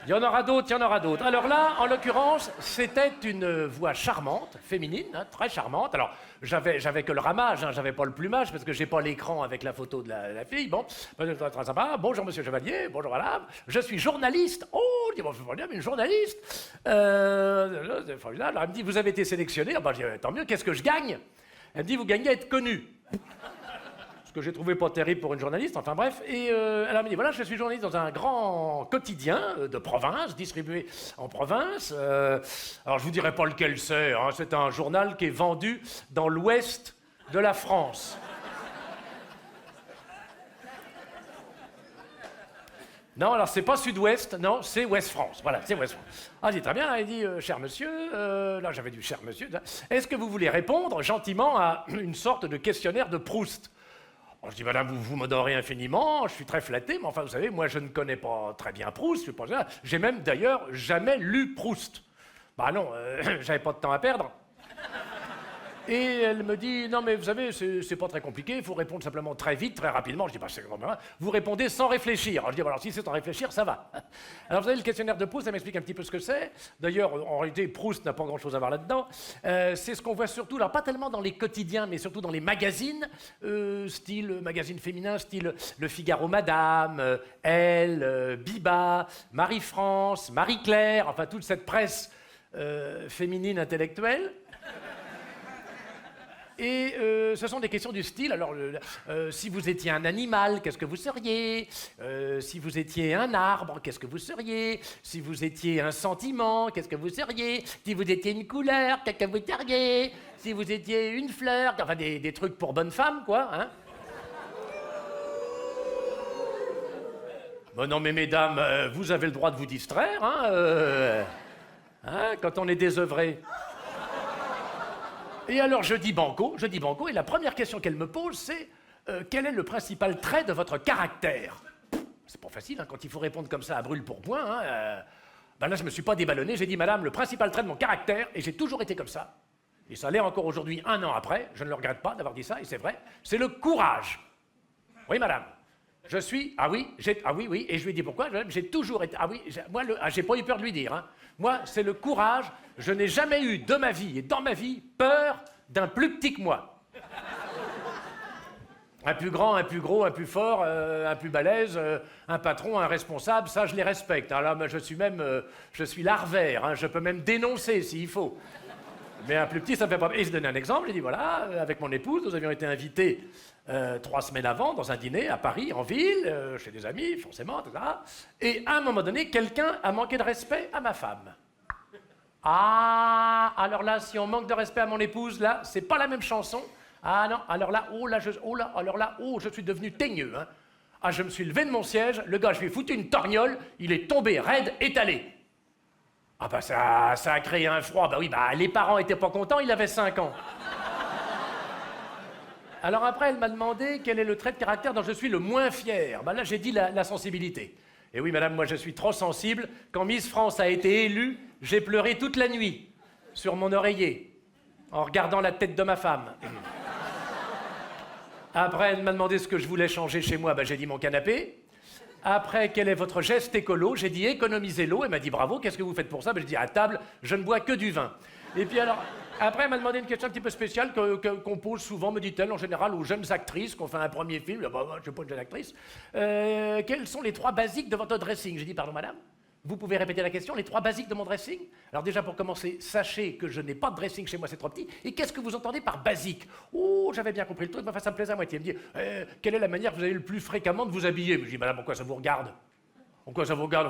Il y en aura d'autres, il y en aura d'autres. Alors là, en l'occurrence, c'était une voix charmante, féminine, hein, très charmante. Alors, j'avais que le ramage, hein, j'avais pas le plumage, parce que j'ai pas l'écran avec la photo de la fille. Bon, très sympa. Bonjour, monsieur Chevalier. Bonjour, madame. Je suis journaliste. Oh, bon, je mais une journaliste. C'est formidable. Alors, elle me dit, vous avez été sélectionné. Ah, ben, je dis, tant mieux, qu'est-ce que je gagne? Elle me dit, vous gagnez à être connu. Ce que j'ai trouvé pas terrible pour une journaliste, enfin bref. Et elle m'a dit, voilà, je suis journaliste dans un grand quotidien de province, distribué en province. Alors je vous dirai pas lequel c'est, hein, c'est un journal qui est vendu dans l'ouest de la France. Non, alors c'est pas Sud-Ouest, non, c'est Ouest-France. Voilà, c'est Ouest-France. Ah, j'ai très bien, elle dit, cher monsieur, là j'avais du cher monsieur, est-ce que vous voulez répondre gentiment à une sorte de questionnaire de Proust? Alors, je dis, madame, vous m'honorez infiniment, je suis très flatté, mais enfin, vous savez, moi, je ne connais pas très bien Proust, j'ai même, d'ailleurs, jamais lu Proust. Bah non, j'avais pas de temps à perdre. Et elle me dit, non, mais vous savez, c'est pas très compliqué, il faut répondre simplement très vite, très rapidement. Je dis, bah, c'est grand bien. Vous répondez sans réfléchir. Alors, je dis, bah, alors, si c'est sans réfléchir, ça va. Alors, vous savez, le questionnaire de Proust, ça m'explique un petit peu ce que c'est. D'ailleurs, en réalité, Proust n'a pas grand-chose à voir là-dedans. C'est ce qu'on voit surtout, alors pas tellement dans les quotidiens, mais surtout dans les magazines, style magazine féminin, style Le Figaro Madame, Elle, Biba, Marie-France, Marie-Claire, enfin, toute cette presse féminine intellectuelle. Et ce sont des questions du style, alors, si vous étiez un animal, qu'est-ce que vous seriez? Si vous étiez un arbre, qu'est-ce que vous seriez? Si vous étiez un sentiment, qu'est-ce que vous seriez? Si vous étiez une couleur, qu'est-ce que vous seriez? Si vous étiez une fleur, enfin des trucs pour bonne femme, quoi, hein? Bon, non, mais mesdames, vous avez le droit de vous distraire, hein, quand on est désœuvré. Et alors je dis banco, et la première question qu'elle me pose, c'est quel est le principal trait de votre caractère? C'est pas facile, hein, quand il faut répondre comme ça à brûle pour point. Hein, ben là, je me suis pas déballonné, j'ai dit, madame, le principal trait de mon caractère, et j'ai toujours été comme ça, et ça l'est encore aujourd'hui, 1 an après, je ne le regrette pas d'avoir dit ça, et c'est vrai, c'est le courage. Oui, madame. Je suis... Ah oui, oui, et je lui ai dit pourquoi, j'ai toujours été... Ah oui, moi, j'ai pas eu peur de lui dire, hein. Moi, c'est le courage. Je n'ai jamais eu de ma vie, et dans ma vie, peur d'un plus petit que moi. Un plus grand, un plus gros, un plus fort, un plus balèze, un patron, un responsable, ça, je les respecte. Alors là, je suis larvaire, hein, je peux même dénoncer s'il faut. Mais un plus petit, ça me fait pas... Et je donne un exemple, j'ai dit, voilà, avec mon épouse, nous avions été invités 3 semaines avant dans un dîner à Paris, en ville, chez des amis, forcément, etc. Et à un moment donné, quelqu'un a manqué de respect à ma femme. Ah, alors là, si on manque de respect à mon épouse, là, c'est pas la même chanson. Ah non, alors là, je suis devenu teigneux, hein. Ah, je me suis levé de mon siège, le gars, je lui ai foutu une torgnole, il est tombé raide, étalé. Ah bah ça a créé un froid. Bah oui, bah les parents étaient pas contents, il avait 5 ans. Alors après, elle m'a demandé quel est le trait de caractère dont je suis le moins fier. Bah là, j'ai dit la sensibilité. Et oui, madame, moi je suis trop sensible. Quand Miss France a été élue, j'ai pleuré toute la nuit sur mon oreiller en regardant la tête de ma femme. Après, elle m'a demandé ce que je voulais changer chez moi. Bah j'ai dit mon canapé. Après, quel est votre geste écolo? J'ai dit économiser l'eau. Elle m'a dit bravo, qu'est-ce que vous faites pour ça? Ben, je dis à table, je ne bois que du vin. Et puis alors, après, elle m'a demandé une question un petit peu spéciale qu'on pose souvent, me dit-elle, en général, aux jeunes actrices qui ont fait un premier film. Bah, je ne suis pas une jeune actrice. Quels sont les 3 basiques de votre dressing? J'ai dit, pardon madame, vous pouvez répéter la question, les 3 basiques de mon dressing? Alors déjà, pour commencer, sachez que je n'ai pas de dressing chez moi, c'est trop petit. Et qu'est-ce que vous entendez par basique? Oh, j'avais bien compris le truc, mais enfin, ça me plaisait à moitié. Elle me dit, quelle est la manière que vous avez le plus fréquemment de vous habiller? Je dis, madame, pourquoi ça vous regarde? Pourquoi ça vous regarde?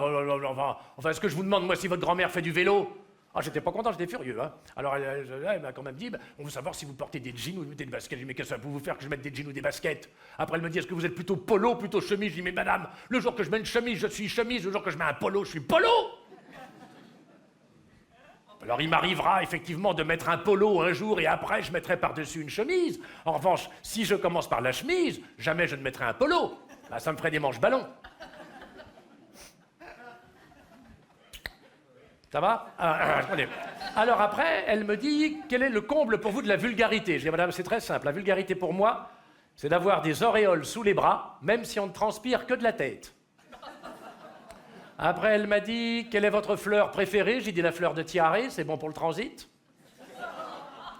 Enfin, est-ce que je vous demande, moi, si votre grand-mère fait du vélo? Ah, j'étais pas content, j'étais furieux. Hein. Alors, elle m'a quand même dit, on veut savoir si vous portez des jeans ou des baskets. Je dis, mais qu'est-ce que ça peut vous faire que je mette des jeans ou des baskets? Après, elle me dit, est-ce que vous êtes plutôt polo, plutôt chemise? Je dis, mais madame, le jour que je mets une chemise, je suis chemise. Le jour que je mets un polo, je suis polo. Alors, il m'arrivera effectivement de mettre un polo un jour et après, je mettrai par-dessus une chemise. En revanche, si je commence par la chemise, jamais je ne mettrai un polo. Bah, ça me ferait des manches ballons. Ça va? Alors après, elle me dit, quel est le comble pour vous de la vulgarité? Je dis, madame, c'est très simple. La vulgarité pour moi, c'est d'avoir des auréoles sous les bras, même si on ne transpire que de la tête. Après, elle m'a dit, quelle est votre fleur préférée? J'ai dit, la fleur de tiare, c'est bon pour le transit.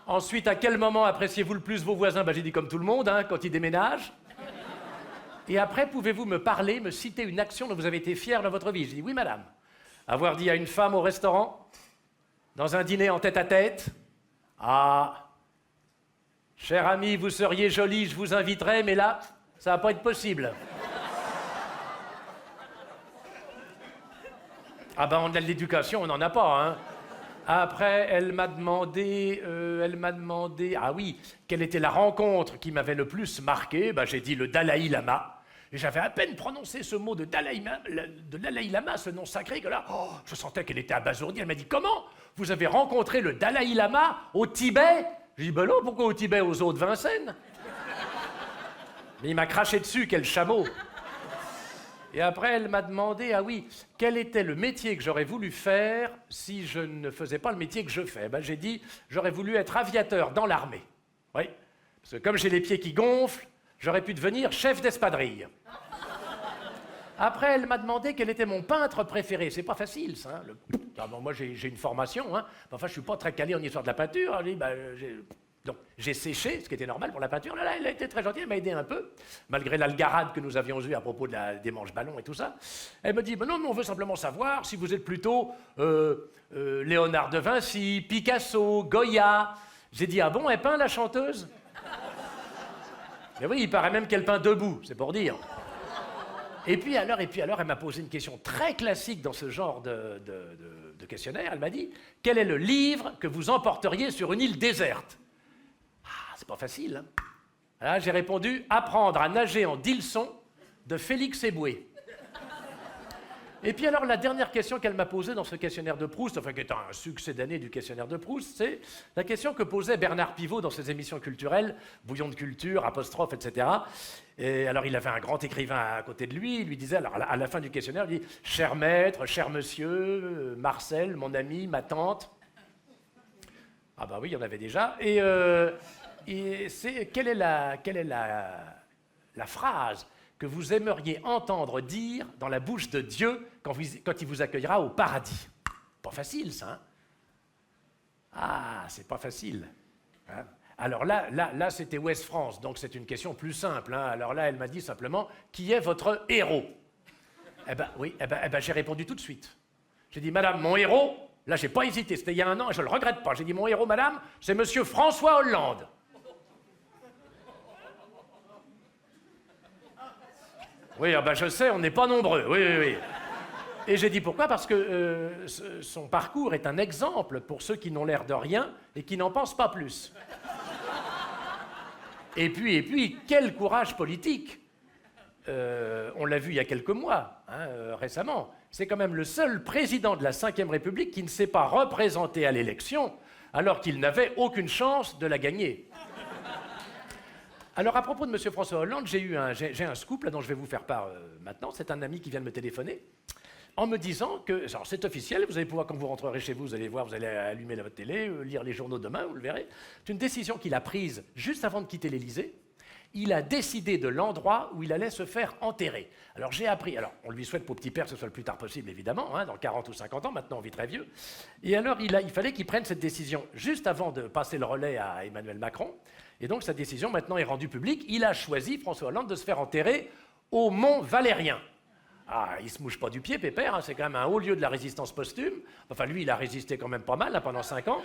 Ensuite, à quel moment appréciez-vous le plus vos voisins? J'ai dit, comme tout le monde, hein, quand ils déménagent. Et après, pouvez-vous me parler, me citer une action dont vous avez été fier dans votre vie? J'ai dit, oui, madame. Avoir dit à une femme au restaurant, dans un dîner en tête-à-tête, ah, cher ami, vous seriez jolie, je vous inviterais, mais là, ça va pas être possible. Ah ben, on a de l'éducation, on n'en a pas, hein. Après, elle m'a demandé, ah oui, quelle était la rencontre qui m'avait le plus marqué? J'ai dit le Dalai Lama. Et j'avais à peine prononcé ce mot de Dalai Lama, ce nom sacré, que là, oh, je sentais qu'elle était abasourdie. Elle m'a dit, comment? Vous avez rencontré le Dalai Lama au Tibet? J'ai dit, ben non, pourquoi au Tibet, aux eaux de Vincennes? Mais il m'a craché dessus, quel chameau. Et après, elle m'a demandé, ah oui, quel était le métier que j'aurais voulu faire si je ne faisais pas le métier que je fais? J'ai dit, j'aurais voulu être aviateur dans l'armée. Oui, parce que comme j'ai les pieds qui gonflent, j'aurais pu devenir chef d'espadrille. Après, elle m'a demandé quel était mon peintre préféré. C'est pas facile, ça. Hein, moi, j'ai une formation, hein. Enfin, je suis pas très calé en histoire de la peinture. Donc, j'ai séché, ce qui était normal pour la peinture. Là, elle a été très gentille, elle m'a aidé un peu, malgré l'algarade que nous avions eue à propos des manches ballons et tout ça. Elle me dit, non, mais on veut simplement savoir si vous êtes plutôt Léonard de Vinci, Picasso, Goya. J'ai dit, ah bon, elle peint, la chanteuse? Mais oui, il paraît même qu'elle peint debout, c'est pour dire. Et puis alors, elle m'a posé une question très classique dans ce genre de questionnaire. Elle m'a dit, quel est le livre que vous emporteriez sur une île déserte? Ah, c'est pas facile, hein. Là, j'ai répondu, Apprendre à nager en Dilson de Félix Eboué. Et puis alors, la dernière question qu'elle m'a posée dans ce questionnaire de Proust, enfin qui est un succédané du questionnaire de Proust, c'est la question que posait Bernard Pivot dans ses émissions culturelles, Bouillon de culture, apostrophe, etc. Et alors, il avait un grand écrivain à côté de lui, il lui disait, alors à la fin du questionnaire, il dit « Cher maître, cher monsieur, Marcel, mon ami, ma tante ». Ah bah oui, il y en avait déjà. Et quelle est la phrase que vous aimeriez entendre dire dans la bouche de Dieu quand il vous accueillera au paradis? Pas facile, ça, hein? Ah, c'est pas facile. Hein? Alors là, c'était Ouest France, donc c'est une question plus simple. Hein? Alors là, elle m'a dit simplement, qui est votre héros? Eh ben oui, j'ai répondu tout de suite. J'ai dit, madame, mon héros, là, j'ai pas hésité, c'était il y a 1 an, et je le regrette pas. J'ai dit, mon héros, madame, c'est monsieur François Hollande. Oui, je sais, on n'est pas nombreux, oui. Et j'ai dit pourquoi? Parce que son parcours est un exemple pour ceux qui n'ont l'air de rien et qui n'en pensent pas plus. Et puis, quel courage politique! On l'a vu il y a quelques mois, hein, récemment. C'est quand même le seul président de la Ve République qui ne s'est pas représenté à l'élection alors qu'il n'avait aucune chance de la gagner. Alors, à propos de M. François Hollande, j'ai un scoop là, dont je vais vous faire part maintenant. C'est un ami qui vient de me téléphoner en me disant que, alors c'est officiel, vous allez pouvoir, quand vous rentrerez chez vous, vous allez voir, vous allez allumer votre télé, lire les journaux demain, vous le verrez. C'est une décision qu'il a prise juste avant de quitter l'Élysée. Il a décidé de l'endroit où il allait se faire enterrer. Alors j'ai appris, alors on lui souhaite pour petit père que ce soit le plus tard possible, évidemment, hein, dans 40 ou 50 ans, maintenant on vit très vieux. Et alors il fallait qu'il prenne cette décision juste avant de passer le relais à Emmanuel Macron. Et donc sa décision maintenant est rendue publique. Il a choisi, François Hollande, de se faire enterrer au Mont Valérien. Ah, il se mouche pas du pied, pépère, hein, c'est quand même un haut lieu de la résistance posthume. Enfin lui, il a résisté quand même pas mal hein, pendant 5 ans.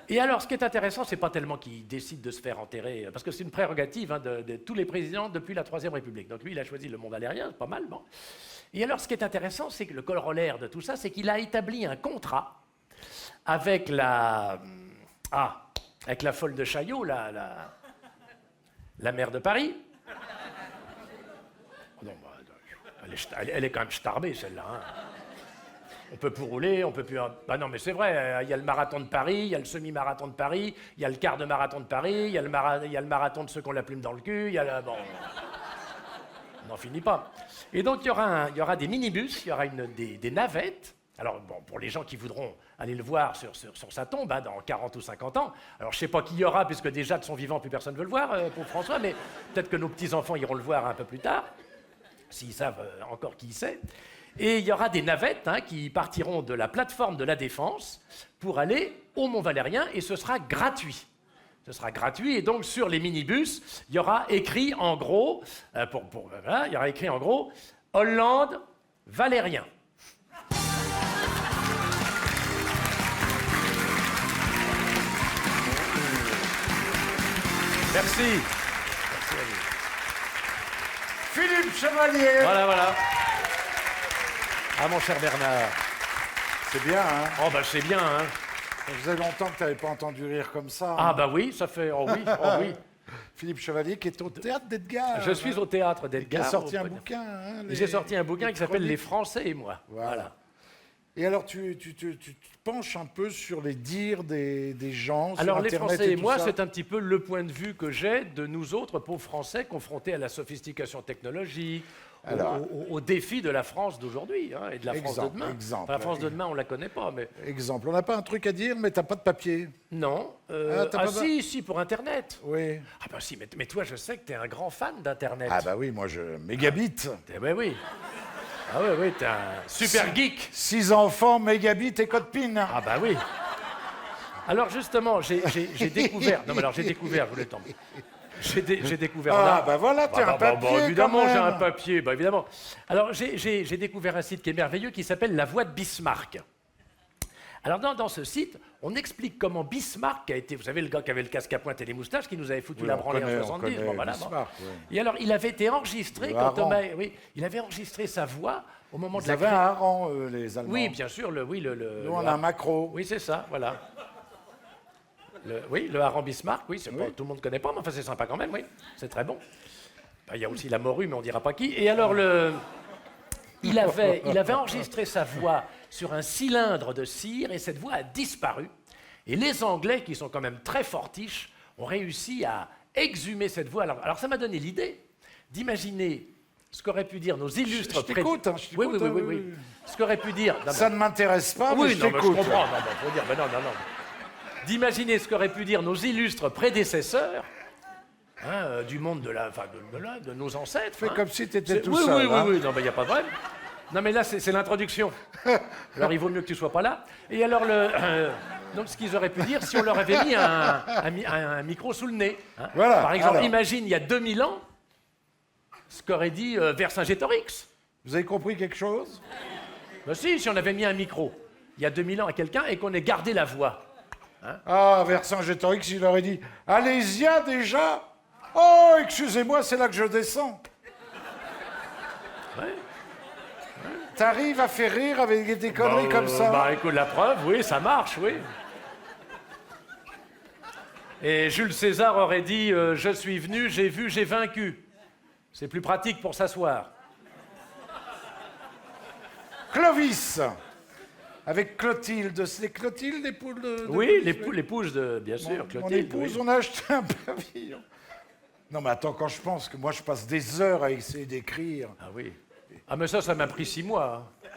Et alors, ce qui est intéressant, c'est pas tellement qu'il décide de se faire enterrer, parce que c'est une prérogative hein, de tous les présidents depuis la Troisième République. Donc lui, il a choisi le Mont Valérien, c'est pas mal, bon. Et alors, ce qui est intéressant, c'est que le corollaire de tout ça, c'est qu'il a établi un contrat avec la... Ah, avec la folle de Chaillot, la maire de Paris. Oh non, bah, elle est quand même starbée, celle-là. Hein. On peut plus rouler, on peut plus... Bah non, mais c'est vrai, il y a le marathon de Paris, il y a le semi-marathon de Paris, il y a le quart de marathon de Paris, il y a le marathon de ceux qui ont la plume dans le cul, il y a la... Bon... On n'en finit pas. Et donc, il y aura des minibus, il y aura des navettes. Alors, bon, pour les gens qui voudront aller le voir sur sa tombe, hein, dans 40 ou 50 ans, alors je ne sais pas qui y aura, puisque déjà de son vivant, plus personne ne veut le voir, pour François, mais peut-être que nos petits-enfants iront le voir un peu plus tard, s'ils savent encore qui c'est. Et il y aura des navettes hein, qui partiront de la plateforme de la Défense pour aller au Mont-Valérien, et ce sera gratuit. Ce sera gratuit, et donc sur les minibus, il y aura écrit en gros, voilà, il y aura écrit en gros, Hollande, Valérien. Merci. Merci à vous. Philippe Chevalier. Voilà. Ah, mon cher Bernard. C'est bien, hein? Oh, bah, c'est bien, hein? Ça faisait longtemps que tu n'avais pas entendu rire comme ça. Ah, hein. bah oui, ça fait... Oh oui, oh oui. Philippe Chevalier qui est au théâtre d'Edgar. Je suis au théâtre Il d'Edgar. a sorti un bouquin. Hein, J'ai sorti un bouquin qui s'appelle chroniques. Les Français et moi. Voilà. Et alors, tu te penches un peu sur les dires des gens Alors, sur les Internet Français et tout moi, ça. c'est un petit peu le point de vue que j'ai de nous autres pauvres Français confrontés à la sophistication technologique, aux défis de la France d'aujourd'hui hein, et de la France de demain. Exemple. Enfin, la France de demain, on ne la connaît pas, mais... Exemple. On n'a pas un truc à dire, mais tu n'as pas de papier. Non. t'as pas Si, pour Internet. Oui. Ah bah si, mais toi, je sais que tu es un grand fan d'Internet. Ah bah oui, moi je... Mégabit. Eh ben oui. Ah oui, t'es un super geek. 6 enfants, mégabit et code PIN. Ah bah oui. Alors justement, j'ai découvert... Non mais alors j'ai découvert, je voulais t'en... J'ai découvert Ah, là... bah voilà, t'as un papier évidemment, quand même. j'ai un papier, bah évidemment. Alors j'ai découvert un site qui est merveilleux qui s'appelle La Voix de Bismarck. Alors dans ce site, on explique comment Bismarck a été... Vous savez, le gars qui avait le casque à pointe et les moustaches, qui nous avait foutu Oui, la on branlée connaît, en on 70. connaît Bon, voilà, bon. Bismarck, oui. Et alors, il avait été enregistré Le quand hareng. Thomas... Oui, il avait enregistré sa voix au moment de Ils la... avaient un hareng, les Allemands. Oui, bien sûr, Nous, on a un macro. Oui, c'est ça, voilà. Le hareng Bismarck, oui, pas, tout le monde ne connaît pas, mais enfin c'est sympa quand même, oui, c'est très bon. Ben, il y a aussi la morue, mais on ne dira pas qui. Et alors, il avait enregistré sa voix sur un cylindre de cire, et cette voix a disparu. Et les Anglais, qui sont quand même très fortiches, ont réussi à exhumer cette voix. Alors ça m'a donné l'idée d'imaginer ce qu'auraient pu dire nos illustres... Je t'écoute, hein, je t'écoute. Oui. Ce qu'aurait pu dire... Ça ne m'intéresse pas, mais Oui, je non, mais je t'écoute. comprends. Non, faut dire, mais non. D'imaginer ce qu'auraient pu dire nos illustres prédécesseurs hein, du monde de nos ancêtres. Fais hein. comme si tu étais tout Oui, seul. hein. oui, non, mais il n'y a pas de problème. Non, mais là, c'est l'introduction. Alors, il vaut mieux que tu ne sois pas là. Et alors, donc, ce qu'ils auraient pu dire si on leur avait mis un micro sous le nez. hein. Voilà, Par exemple, alors. imagine, il y a 2000 ans, ce qu'aurait dit Vercingétorix. Vous avez compris quelque chose? Ben si on avait mis un micro, il y a 2000 ans à quelqu'un, et qu'on ait gardé la voix. Ah, Vercingétorix, il aurait dit « Allez-y, déjà !»« Oh, excusez-moi, c'est là que je descends. » Ouais. T'arrives à faire rire avec des conneries comme ça? Bah écoute, la preuve, oui, ça marche, oui. Et Jules César aurait dit je suis venu, j'ai vu, j'ai vaincu. C'est plus pratique pour s'asseoir. Clovis, avec Clotilde. C'est Clotilde, l'épouse de... Oui, l'épouse de, bien sûr, Mon Clotilde. épouse, oui. on a acheté un pavillon. Non, mais attends, quand je pense que moi, je passe des heures à essayer d'écrire. Ah oui. Ah mais ça m'a pris 6 mois. hein.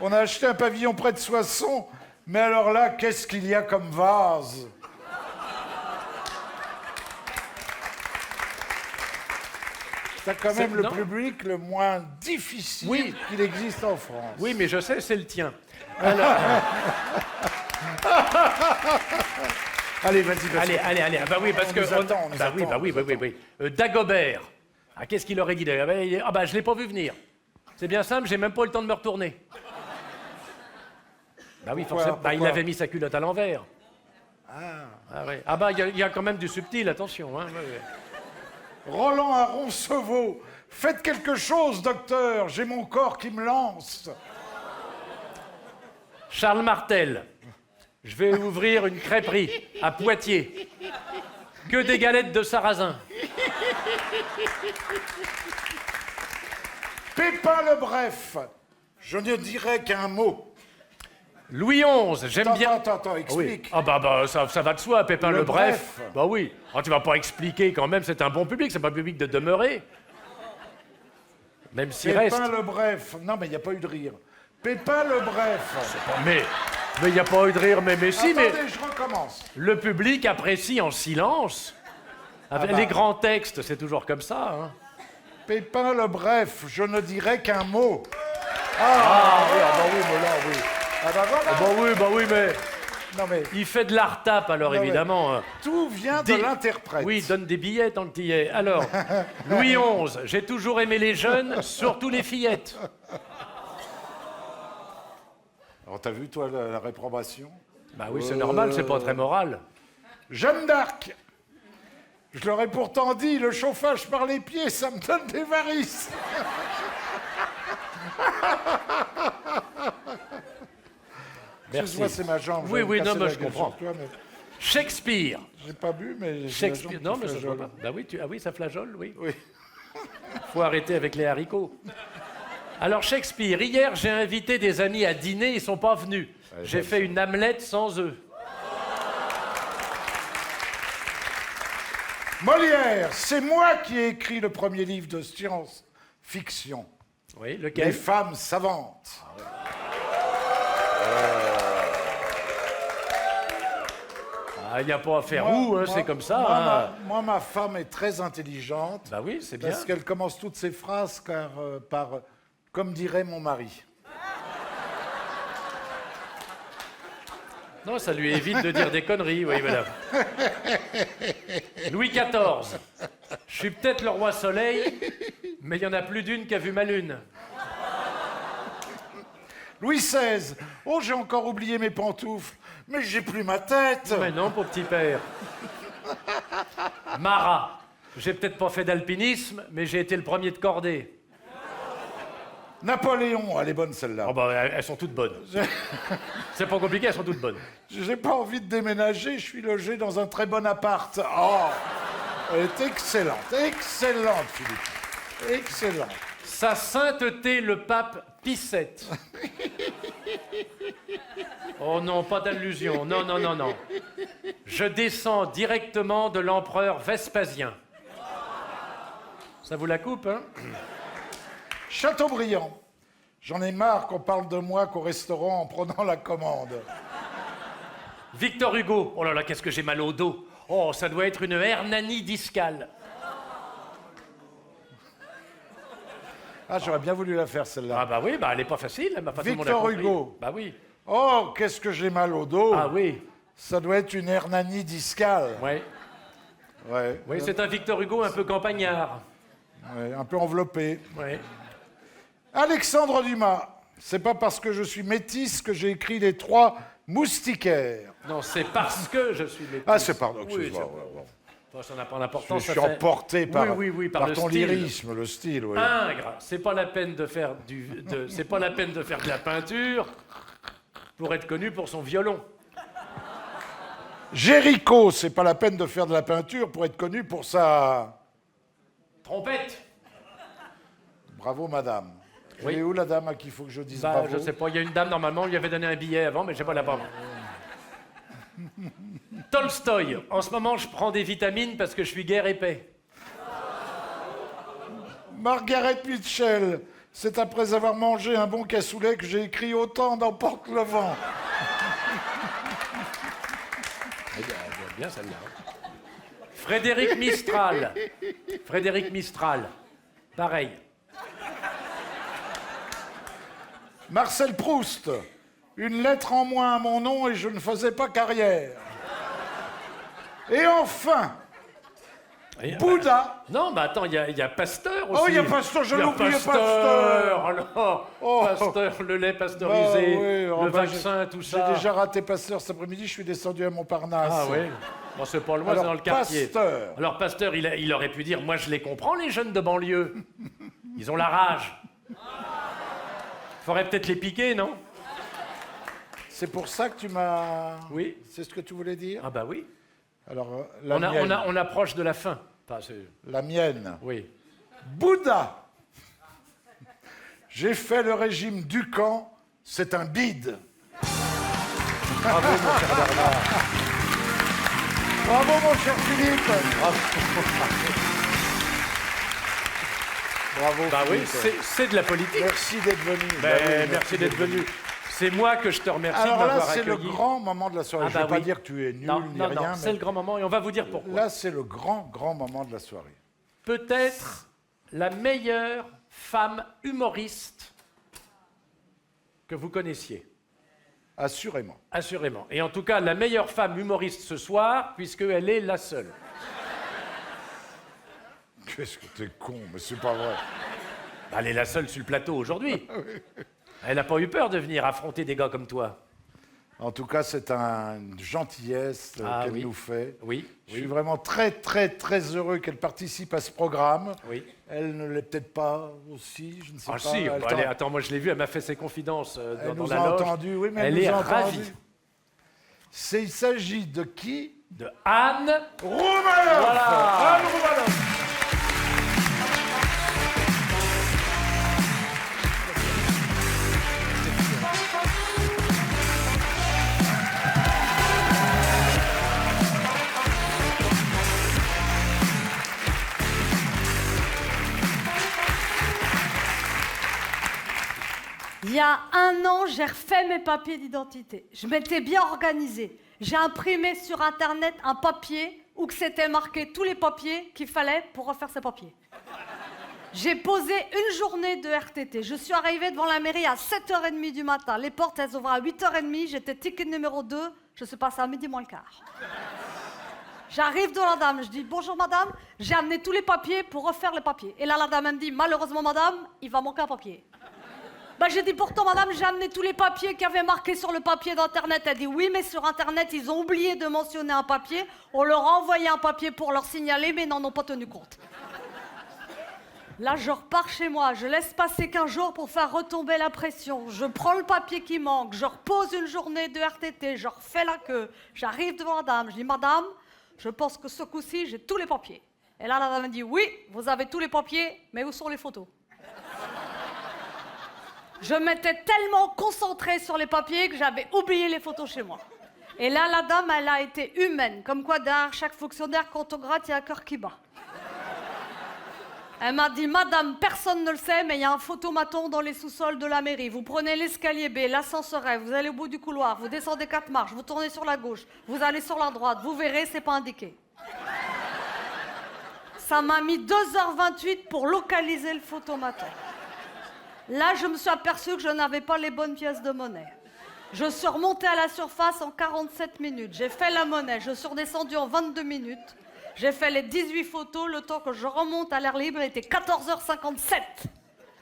On a acheté un pavillon près de Soissons, mais alors là, qu'est-ce qu'il y a comme vase? C'est quand même le non. public le moins difficile Oui. qu'il existe en France. Oui, mais je sais, c'est le tien. Allez, vas-y, vas-y. Allez. Ah bah oui, parce On que... nous attend, on nous bah attend, oui. Dagobert. Ah, qu'est-ce qu'il aurait dit Dagobert? Il dit, ah bah je l'ai pas vu venir. C'est bien simple, j'ai même pas eu le temps de me retourner. Bah oui, Pourquoi forcément. Bah, il Pourquoi avait mis sa culotte à l'envers. Ah ouais. Ah bah il y a quand même du subtil, attention. Hein. Ouais. Roland à Roncevaux. Faites quelque chose, docteur, j'ai mon corps qui me lance. Charles Martel. Je vais ouvrir une crêperie à Poitiers. Que des galettes de sarrasin. Pépin le Bref. Je ne dirai qu'un mot. Louis XI, j'aime bien. Attends, Oui. explique. Ah bah, ça va de soi, Pépin Le le Bref. Bref. Bah oui. Ah, tu vas pas expliquer quand même, c'est un bon public, c'est pas un public de demeurer. Même s'il reste. Pépin le Bref. Non, mais il n'y a pas eu de rire. Pépin le Bref. Mais il n'y a pas eu de rire, mais si, mais Attendez, je recommence. le public apprécie en silence. Avec bah. les grands textes, c'est toujours comme ça. Hein. Pépin le Bref, je ne dirai qu'un mot. Oui, mais là, oui. Ah bah voilà. Bah oui, mais Non mais il fait de la retape, alors Non, mais- évidemment. hein. tout vient de Dis- l'interprète. Oui, donne des billets tant qu'il y est. Alors, Louis XI, j'ai toujours aimé les jeunes, surtout les fillettes. Alors t'as vu toi la réprobation? Bah oui, c'est normal, c'est pas très moral. Jeanne d'Arc. Je leur ai pourtant dit, le chauffage par les pieds, ça me donne des varices. Merci. Moi, c'est ma jambe. Oui, je vais oui, me non, casser mais la je gueule comprends. sur toi, mais Shakespeare. j'ai pas bu, mais j'ai Shakespeare. la jambe Non, qui mais ça se voit flageole. pas. Bah oui, ah oui, ça flageole, oui. Oui. Faut arrêter avec les haricots. Alors Shakespeare, hier j'ai invité des amis à dîner, ils sont pas venus. J'ai fait une Hamlet sans eux. Molière, c'est moi qui ai écrit le premier livre de science-fiction. Oui, Les lequel? femmes savantes. Ah, il n'y a pas à faire Moi- où, hein, moi- c'est comme ça. Moi, hein. ma femme est très intelligente. Bah oui, c'est bien. Parce qu'elle commence toutes ses phrases par comme dirait mon mari. Non, ça lui évite de dire des conneries, oui, madame. Louis XIV. Je suis peut-être le roi soleil, mais il y en a plus d'une qui a vu ma lune. Louis XVI. Oh, j'ai encore oublié mes pantoufles. Mais j'ai plus ma tête. Mais non, pour petit père. Marat. J'ai peut-être pas fait d'alpinisme, mais j'ai été le premier de cordée. Napoléon, elle est bonne celle-là. Oh bah, elles sont toutes bonnes. C'est pas compliqué, elles sont toutes bonnes. J'ai pas envie de déménager, je suis logé dans un très bon appart. Oh, elle est excellente, excellente, Philippe. Excellente. Sa sainteté le pape Pie VII. Oh non, pas d'allusion. Non, non, non, non. Je descends directement de l'empereur Vespasien. Ça vous la coupe, hein? Chateaubriand. J'en ai marre qu'on parle de moi qu'au restaurant en prenant la commande. Victor Hugo. Oh là là, qu'est-ce que j'ai mal au dos. Oh, ça doit être une hernanie discale. Ah, j'aurais bien voulu la faire celle-là. Ah bah oui, bah elle est pas facile, hein, bah, pas tout le monde a Victor compris. Hugo. Bah oui. Oh, qu'est-ce que j'ai mal au dos. Ah oui. Ça doit être une hernanie discale. Ouais. Ouais. Oui, c'est un Victor Hugo un peu campagnard. Ouais, un peu enveloppé. Ouais. Alexandre Dumas. C'est pas parce que je suis métisse que j'ai écrit les 3 moustiquaires. Non, c'est parce que je suis métis. Ah, c'est pardon. Oui, excuse-moi, c'est- ouais, ouais. Bon, ça n'a pas d'importance. Je suis ça fait- emporté par, par le ton style. lyrisme, le style. Oui. Ingres, c'est pas la peine de faire c'est pas la peine de faire de la peinture pour être connu pour son violon. Géricault, c'est pas la peine de faire de la peinture pour être connu pour sa... Trompette. Bravo, madame. Oui. Elle est où la dame à qui il faut que je dise Bah, bravo? je sais pas, il y a une dame normalement, on lui avait donné un billet avant, mais je sais pas la part. Tolstoï, en ce moment je prends des vitamines parce que je suis guère épais. Margaret Mitchell, c'est après avoir mangé un bon cassoulet que j'ai écrit autant d'emporte le vent. Bien celle-là. Frédéric Mistral. Frédéric Mistral. Pareil. Marcel Proust, une lettre en moins à mon nom et je ne faisais pas carrière. Et enfin, Et, Bouddha. non, mais attends, il y a Pasteur aussi. Oh, il y a Pasteur, je Il y a l'oubliais, Pasteur. Pasteur. Alors, Oh. Pasteur, le lait Bah pasteurisé, oui, le enfin, vaccin, tout ça. J'ai déjà raté Pasteur cet après-midi, je suis descendu à Montparnasse. Ah oui. Bon, c'est pas loin, Alors, c'est dans le quartier. Pasteur. Alors Pasteur, il aurait pu dire, moi je les comprends, les jeunes de banlieue. Ils ont la rage. Faudrait peut-être les piquer, non? C'est pour ça que tu m'as... Oui. C'est ce que tu voulais dire? Ah bah oui. Alors, On approche de la fin. Enfin, la mienne. oui. Bouddha. J'ai fait le régime du camp, c'est un bide. Bravo, mon cher Bernard. Bravo, mon cher Philippe. Bravo, Bah oui, Philippe. c'est de la politique. Merci d'être venu. Ben, Bah oui, merci d'être venu. C'est moi que je te remercie Alors de là, m'avoir c'est accueilli. le grand moment de la soirée. Ah Je ne bah veux pas oui. dire que tu es nul Non, ni non, rien, c'est le grand moment et on va vous dire pourquoi. là, c'est le grand moment de la soirée. Peut-être la meilleure femme humoriste que vous connaissiez. Assurément. Assurément. Et en tout cas, la meilleure femme humoriste ce soir, puisqu'elle est la seule. Qu'est-ce que t'es con, mais c'est pas vrai. Elle est la seule sur le plateau aujourd'hui. Elle n'a pas eu peur de venir affronter des gars comme toi. En tout cas, c'est une gentillesse qu'elle oui. nous fait. Oui, Je suis vraiment très heureux qu'elle participe à ce programme. oui. Elle ne l'est peut-être pas aussi, je ne sais Ah pas. si, Elle bah, attends, moi je l'ai vue, elle m'a fait ses confidences elle dans nous la a loge. entendu, oui, mais Elle elle est nous a entendu. ravie. Il s'agit de qui? De Anne Roumanoff. Voilà. Anne Roumanoff. Il y a un an, j'ai refait mes papiers d'identité. Je m'étais bien organisée. J'ai imprimé sur Internet un papier où que c'était marqué tous les papiers qu'il fallait pour refaire ces papiers. J'ai posé une journée de RTT. Je suis arrivée devant la mairie à 7h30 du matin. Les portes, elles ouvrent à 8h30. J'étais ticket numéro 2. Je suis passée à midi moins le quart. J'arrive devant la dame. Je dis « Bonjour madame, j'ai amené tous les papiers pour refaire les papiers. » Et là, la dame, elle me dit « Malheureusement madame, il va manquer un papier. » Ben, j'ai dit pourtant, madame, j'ai amené tous les papiers qui avaient marqué sur le papier d'Internet. Elle dit oui, mais sur Internet, ils ont oublié de mentionner un papier. On leur a envoyé un papier pour leur signaler, mais ils n'en ont pas tenu compte. Là, je repars chez moi. Je laisse passer 15 jours pour faire retomber la pression. Je prends le papier qui manque. Je repose une journée de RTT. Je refais la queue. J'arrive devant la dame. Je dis, madame, je pense que ce coup-ci, j'ai tous les papiers. Et là, la dame me dit, oui, vous avez tous les papiers, mais où sont les photos? Je m'étais tellement concentrée sur les papiers que j'avais oublié les photos chez moi. Et là, la dame, elle a été humaine. Comme quoi, derrière chaque fonctionnaire, quand on gratte, il y a un cœur qui bat. Elle m'a dit, madame, personne ne le sait, mais il y a un photomaton dans les sous-sols de la mairie. Vous prenez l'escalier B, l'ascenseur F, vous allez au bout du couloir, vous descendez 4 marches, vous tournez sur la gauche, vous allez sur la droite, vous verrez, c'est pas indiqué. Ça m'a mis 2h28 pour localiser le photomaton. Là, je me suis aperçue que je n'avais pas les bonnes pièces de monnaie. Je suis remontée à la surface en 47 minutes. J'ai fait la monnaie. Je suis redescendue en 22 minutes. J'ai fait les 18 photos. Le temps que je remonte à l'air libre, il était 14h57.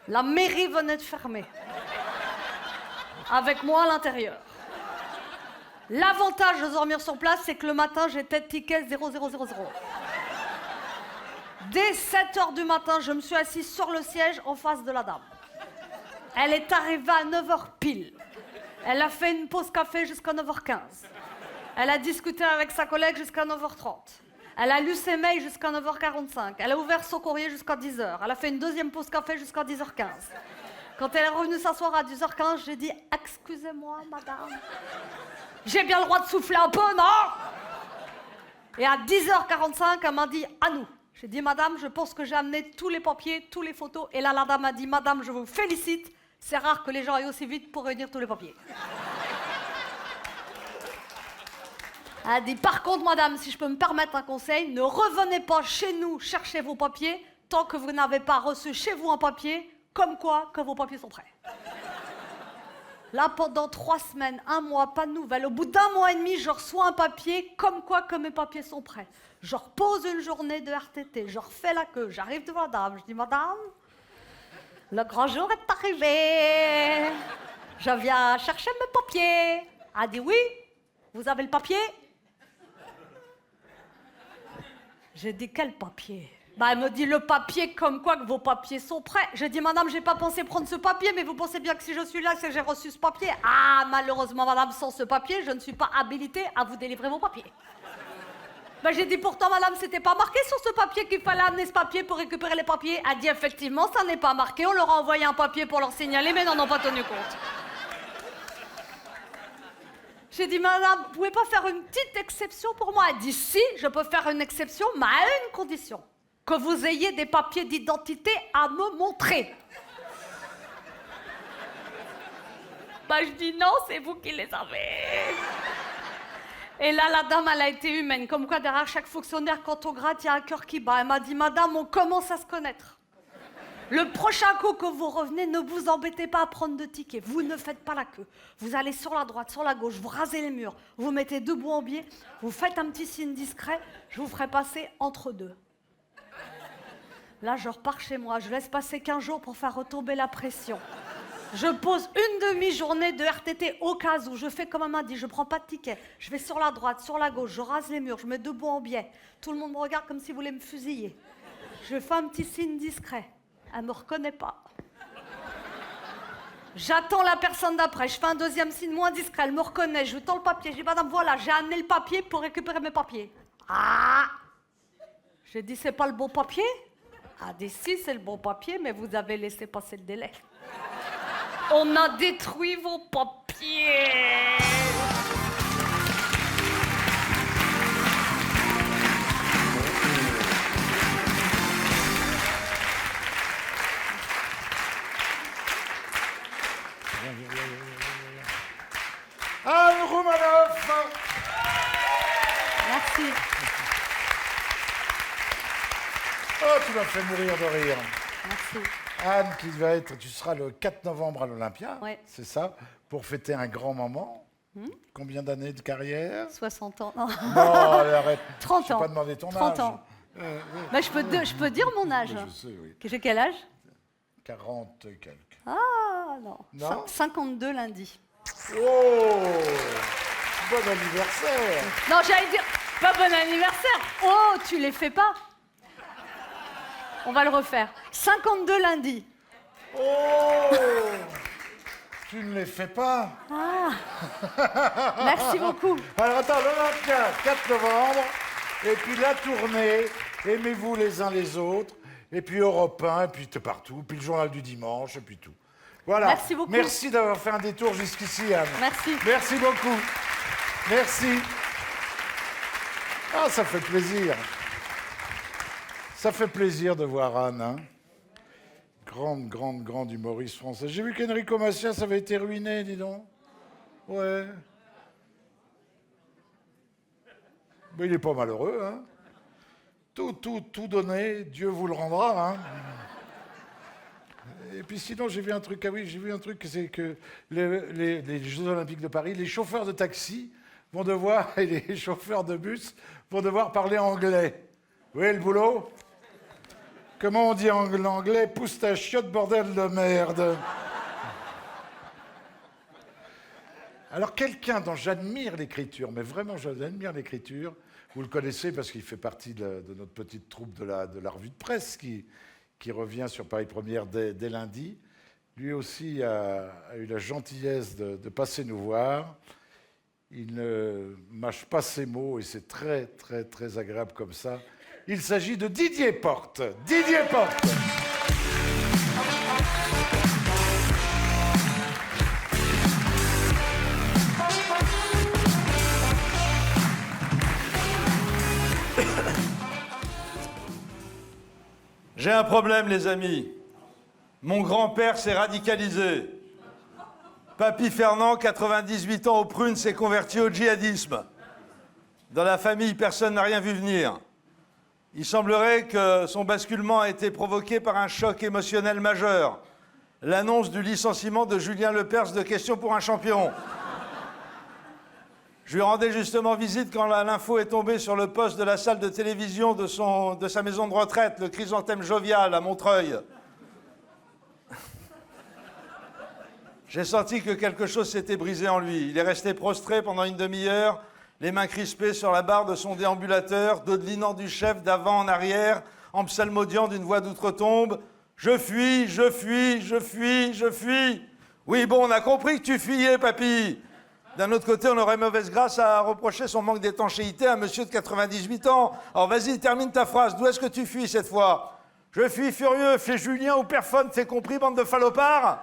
La mairie venait de fermer. Avec moi à l'intérieur. L'avantage de dormir sur place, c'est que le matin, j'étais ticket 0000. Dès 7h du matin, je me suis assise sur le siège en face de la dame. Elle est arrivée à 9h pile. Elle a fait une pause café jusqu'à 9h15. Elle a discuté avec sa collègue jusqu'à 9h30. Elle a lu ses mails jusqu'à 9h45. Elle a ouvert son courrier jusqu'à 10h. Elle a fait une deuxième pause café jusqu'à 10h15. Quand elle est revenue s'asseoir à 10h15, j'ai dit « Excusez-moi, madame. J'ai bien le droit de souffler un peu, non ?» Et à 10h45, elle m'a dit « À nous ». J'ai dit « Madame, je pense que j'ai amené tous les papiers, tous les photos. » Et là, la dame a dit « Madame, je vous félicite. C'est rare que les gens aillent aussi vite pour réunir tous les papiers. » Elle a dit « Par contre, madame, si je peux me permettre un conseil, ne revenez pas chez nous chercher vos papiers tant que vous n'avez pas reçu chez vous un papier, comme quoi que vos papiers sont prêts. » Là, pendant 3 semaines, 1 mois, pas de nouvelles. Au bout d'1 mois et demi, je reçois un papier comme quoi que mes papiers sont prêts. Je repose une journée de RTT, je refais la queue, j'arrive devant la dame, je dis « Madame, le grand jour est arrivé. Je viens chercher mes papiers. » Elle dit « Oui, vous avez le papier ?» J'ai dit « Quel papier ?» Bah, elle me dit le papier, comme quoi que vos papiers sont prêts. J'ai dit, madame, j'ai pas pensé prendre ce papier, mais vous pensez bien que si je suis là, c'est que j'ai reçu ce papier. Ah, malheureusement, madame, sans ce papier, je ne suis pas habilitée à vous délivrer vos papiers. Bah, j'ai dit, pourtant, madame, c'était pas marqué sur ce papier qu'il fallait amener ce papier pour récupérer les papiers. Elle dit, effectivement, ça n'est pas marqué. On leur a envoyé un papier pour leur signaler, mais n'en ont pas tenu compte. J'ai dit, madame, vous pouvez pas faire une petite exception pour moi? Elle dit, si, je peux faire une exception, mais à une condition. Que vous ayez des papiers d'identité à me montrer. Bah, je dis non, c'est vous qui les avez. Et là, la dame, elle a été humaine. Comme quoi, derrière chaque fonctionnaire, quand on gratte, il y a un cœur qui bat. Elle m'a dit, madame, on commence à se connaître. Le prochain coup que vous revenez, ne vous embêtez pas à prendre de tickets. Vous ne faites pas la queue. Vous allez sur la droite, sur la gauche, vous rasez les murs, vous mettez debout en biais, vous faites un petit signe discret, je vous ferai passer entre deux. Là, je repars chez moi, je laisse passer 15 jours pour faire retomber la pression. Je pose une demi-journée de RTT au cas où. Je fais comme elle m'a dit, je prends pas de ticket. Je vais sur la droite, sur la gauche, je rase les murs, je mets debout en biais. Tout le monde me regarde comme s'il voulait me fusiller. Je fais un petit signe discret. Elle me reconnaît pas. J'attends la personne d'après. Je fais un deuxième signe moins discret. Elle me reconnaît. Je lui tends le papier. Je dis, madame, voilà, j'ai amené le papier pour récupérer mes papiers. Ah! J'ai dit, c'est pas le bon papier? Elle dit, si, c'est le bon papier, mais vous avez laissé passer le délai. On a détruit vos papiers. Anne Roumanoff. Merci. Oh, tu m'as fait mourir de rire. Merci. Anne, tu seras le 4 novembre à l'Olympia, Ouais. c'est ça, pour fêter un grand moment. Combien d'années de carrière? 60 ans. Non. Non, arrête. 30 Je ans. ne pas demander ton 30 âge. ans. Bah, je peux dire mon âge. Oui, je sais, oui. J'ai quel âge? 40 et quelques. Ah, non. Non 52 lundi. Oh, bon anniversaire. Non, j'allais dire, pas bon anniversaire. Oh, tu les fais pas. On va le refaire. 52 lundi. Oh, tu ne les fais pas. Merci beaucoup. Alors attends, l'Olympia, 4 novembre, et puis la tournée, aimez-vous les uns les autres, et puis Europe 1, et puis partout, puis le journal du dimanche, et puis tout. Voilà. Merci beaucoup. Merci d'avoir fait un détour jusqu'ici, Anne. Merci. Merci beaucoup. Merci. Ah, ça fait plaisir. Ça fait plaisir de voir Anne, hein. Grande humoriste française. J'ai vu qu'Enrico Macias avait été ruiné, dis donc. Ouais. Mais il n'est pas malheureux, hein. Tout donné, Dieu vous le rendra, hein. Et puis sinon, j'ai vu un truc, c'est que les Jeux Olympiques de Paris, les chauffeurs de taxi vont devoir, et les chauffeurs de bus vont devoir parler anglais. Vous voyez le boulot? Comment on dit en anglais? Pousse ta chiotte, bordel de merde. Alors, quelqu'un dont j'admire l'écriture, mais vraiment j'admire l'écriture, vous le connaissez parce qu'il fait partie de notre petite troupe de la revue de presse qui revient sur Paris Première dès lundi. Lui aussi a eu la gentillesse de passer nous voir. Il ne mâche pas ses mots et c'est très agréable comme ça. Il s'agit de Didier Porte. Didier Porte. J'ai un problème, les amis. Mon grand-père s'est radicalisé. Papy Fernand, 98 ans aux prunes, s'est converti au djihadisme. Dans la famille, personne n'a rien vu venir. Il semblerait que son basculement a été provoqué par un choc émotionnel majeur. L'annonce du licenciement de Julien Lepers de Question pour un champion. Je lui rendais justement visite quand l'info est tombée sur le poste de la salle de télévision de sa maison de retraite, le Chrysanthème Jovial, à Montreuil. J'ai senti que quelque chose s'était brisé en lui. Il est resté prostré pendant une demi-heure, les mains crispées sur la barre de son déambulateur, dodelinant du chef d'avant en arrière, en psalmodiant d'une voix d'outre-tombe. Je fuis, je fuis, je fuis, je fuis. Oui, bon, on a compris que tu fuyais, papy. D'un autre côté, on aurait mauvaise grâce à reprocher son manque d'étanchéité à un monsieur de 98 ans. Alors vas-y, termine ta phrase. D'où est-ce que tu fuis cette fois? Je fuis furieux, fais Julien ou personne, t'es compris, bande de falopards?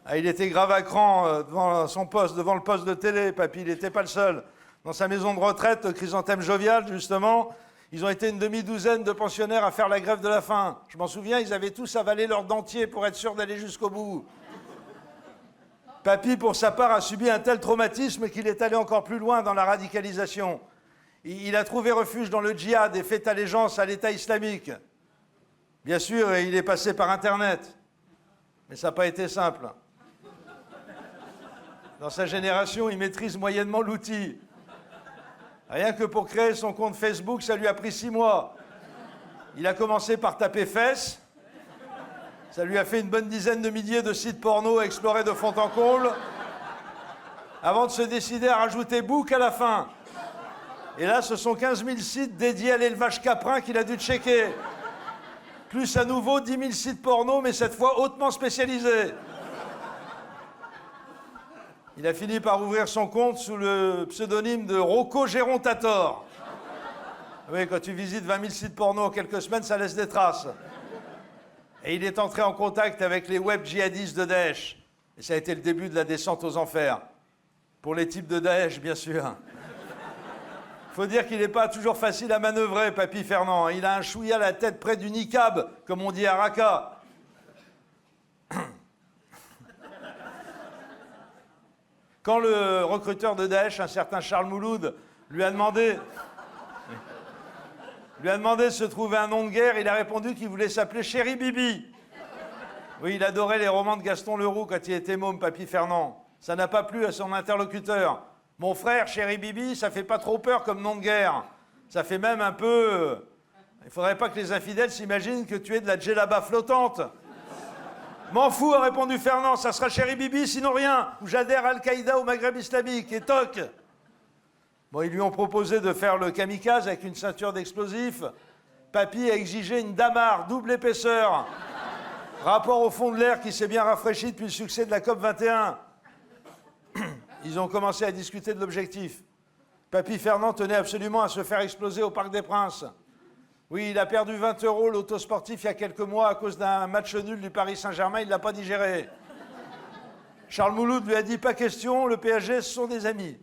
Ah, il était grave à cran devant son poste, devant le poste de télé, papy, il n'était pas le seul. Dans sa maison de retraite, Chrysanthème Jovial, justement, ils ont été une demi-douzaine de pensionnaires à faire la grève de la faim. Je m'en souviens, ils avaient tous avalé leur dentier pour être sûrs d'aller jusqu'au bout. Papy, pour sa part, a subi un tel traumatisme qu'il est allé encore plus loin dans la radicalisation. Il a trouvé refuge dans le djihad et fait allégeance à l'État islamique. Bien sûr, il est passé par Internet, mais ça n'a pas été simple. Dans sa génération, il maîtrise moyennement l'outil. Rien que pour créer son compte Facebook, ça lui a pris 6 mois. Il a commencé par taper fesses. Ça lui a fait une bonne dizaine de milliers de sites porno à explorer de fond en comble, avant de se décider à rajouter bouc à la fin. Et là, ce sont 15 000 sites dédiés à l'élevage caprin qu'il a dû checker. Plus à nouveau 10 000 sites porno, mais cette fois hautement spécialisés. Il a fini par ouvrir son compte sous le pseudonyme de Rocco Gérontator. Oui, quand tu visites 20 000 sites porno en quelques semaines, ça laisse des traces. Et il est entré en contact avec les web djihadistes de Daesh. Et ça a été le début de la descente aux enfers. Pour les types de Daesh, bien sûr. Il faut dire qu'il n'est pas toujours facile à manœuvrer, papy Fernand. Il a un chouïa à la tête près du niqab, comme on dit à Raqqa. Quand le recruteur de Daesh, un certain Charles Mouloud, lui a demandé de se trouver un nom de guerre, il a répondu qu'il voulait s'appeler Chéri Bibi. Oui, il adorait les romans de Gaston Leroux quand il était môme, papy Fernand. Ça n'a pas plu à son interlocuteur. Mon frère, Chéri Bibi, ça fait pas trop peur comme nom de guerre. Ça fait même un peu... Il faudrait pas que les infidèles s'imaginent que tu es de la djellaba flottante. M'en fous, a répondu Fernand, ça sera Chéri Bibi, sinon rien. Ou j'adhère à Al-Qaïda au Maghreb islamique, et toc. Bon, ils lui ont proposé de faire le kamikaze avec une ceinture d'explosifs. Papy a exigé une Damar, double épaisseur. Rapport au fond de l'air qui s'est bien rafraîchi depuis le succès de la COP 21. Ils ont commencé à discuter de l'objectif. Papy Fernand tenait absolument à se faire exploser au Parc des Princes. Oui, il a perdu 20 € l'autosportif il y a quelques mois à cause d'un match nul du Paris Saint-Germain, il ne l'a pas digéré. Charles Mouloud lui a dit, pas question, le PSG, ce sont des amis.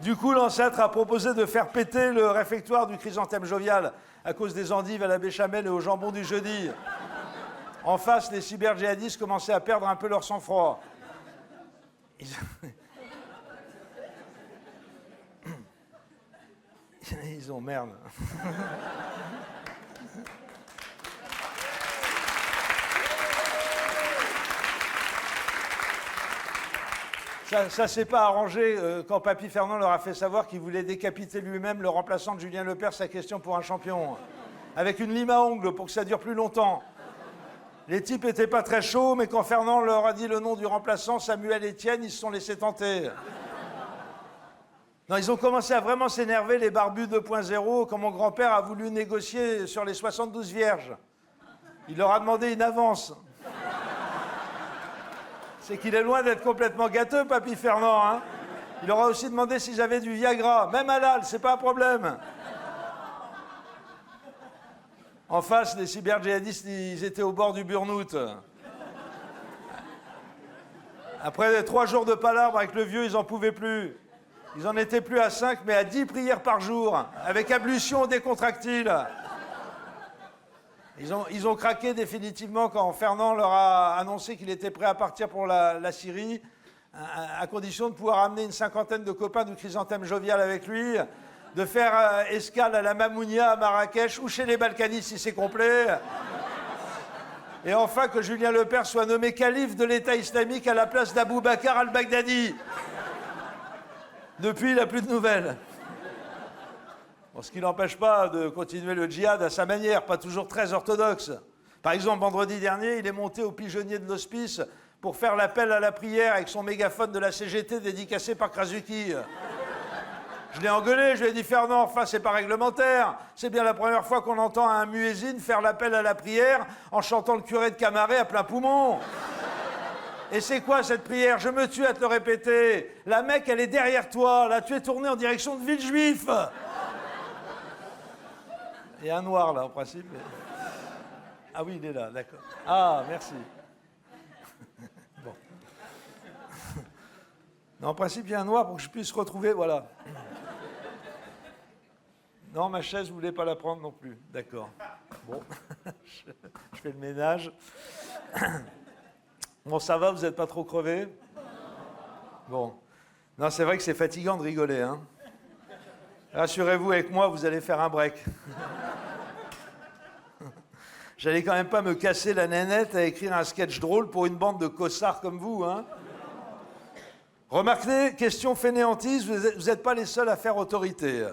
Du coup, l'ancêtre a proposé de faire péter le réfectoire du Chrysanthème Jovial à cause des endives à la béchamel et au jambon du jeudi. En face, les cyber-djihadistes commençaient à perdre un peu leur sang-froid. Ils ont merde. Ça s'est pas arrangé quand papy Fernand leur a fait savoir qu'il voulait décapiter lui-même le remplaçant de Julien Lepers, sa question pour un champion. Avec une lime à ongles pour que ça dure plus longtemps. Les types étaient pas très chauds, mais quand Fernand leur a dit le nom du remplaçant, Samuel Etienne, ils se sont laissés tenter. Non, ils ont commencé à vraiment s'énerver, les barbus 2.0, quand mon grand-père a voulu négocier sur les 72 vierges. Il leur a demandé une avance. C'est qu'il est loin d'être complètement gâteux, papy Fernand, hein. Il leur a aussi demandé s'ils avaient du Viagra, même halal, c'est pas un problème. En face, les cyber-djihadistes, ils étaient au bord du burn-out. Après 3 jours de palabre avec le vieux, ils n'en pouvaient plus. Ils en étaient plus à 5, mais à 10 prières par jour, avec ablution décontractile. Ils ont craqué définitivement quand Fernand leur a annoncé qu'il était prêt à partir pour la Syrie, à condition de pouvoir amener une 50aine de copains du Chrysanthème Jovial avec lui, de faire escale à la Mamounia à Marrakech ou chez les Balkanis si c'est complet. Et enfin que Julien Lepers soit nommé calife de l'État islamique à la place d'Abou Bakr al-Baghdadi. Depuis, il n'a plus de nouvelles. Bon, ce qui n'empêche pas de continuer le djihad à sa manière, pas toujours très orthodoxe. Par exemple, vendredi dernier, il est monté au pigeonnier de l'hospice pour faire l'appel à la prière avec son mégaphone de la CGT dédicacé par Krasuki. Je l'ai engueulé, je lui ai dit Fernand, enfin c'est pas réglementaire. C'est bien la première fois qu'on entend un muezzin faire l'appel à la prière en chantant le curé de Camaret à plein poumon. Et c'est quoi cette prière? Je me tue à te le répéter. La Mecque, elle est derrière toi. Là, tu es tourné en direction de Villejuif. Il y a un noir là, en principe. Mais... Ah oui, il est là, d'accord. Ah, merci. Bon. Non, en principe, il y a un noir pour que je puisse retrouver, voilà. Non, ma chaise, vous ne voulez pas la prendre non plus. D'accord. Bon, je fais le ménage. Bon, ça va, vous n'êtes pas trop crevé? Bon. Non, c'est vrai que c'est fatigant de rigoler, hein. Rassurez-vous, avec moi, vous allez faire un break. J'allais quand même pas me casser la nénette à écrire un sketch drôle pour une bande de cossards comme vous, hein. Remarquez, question fainéantise, vous n'êtes pas les seuls à faire autorité.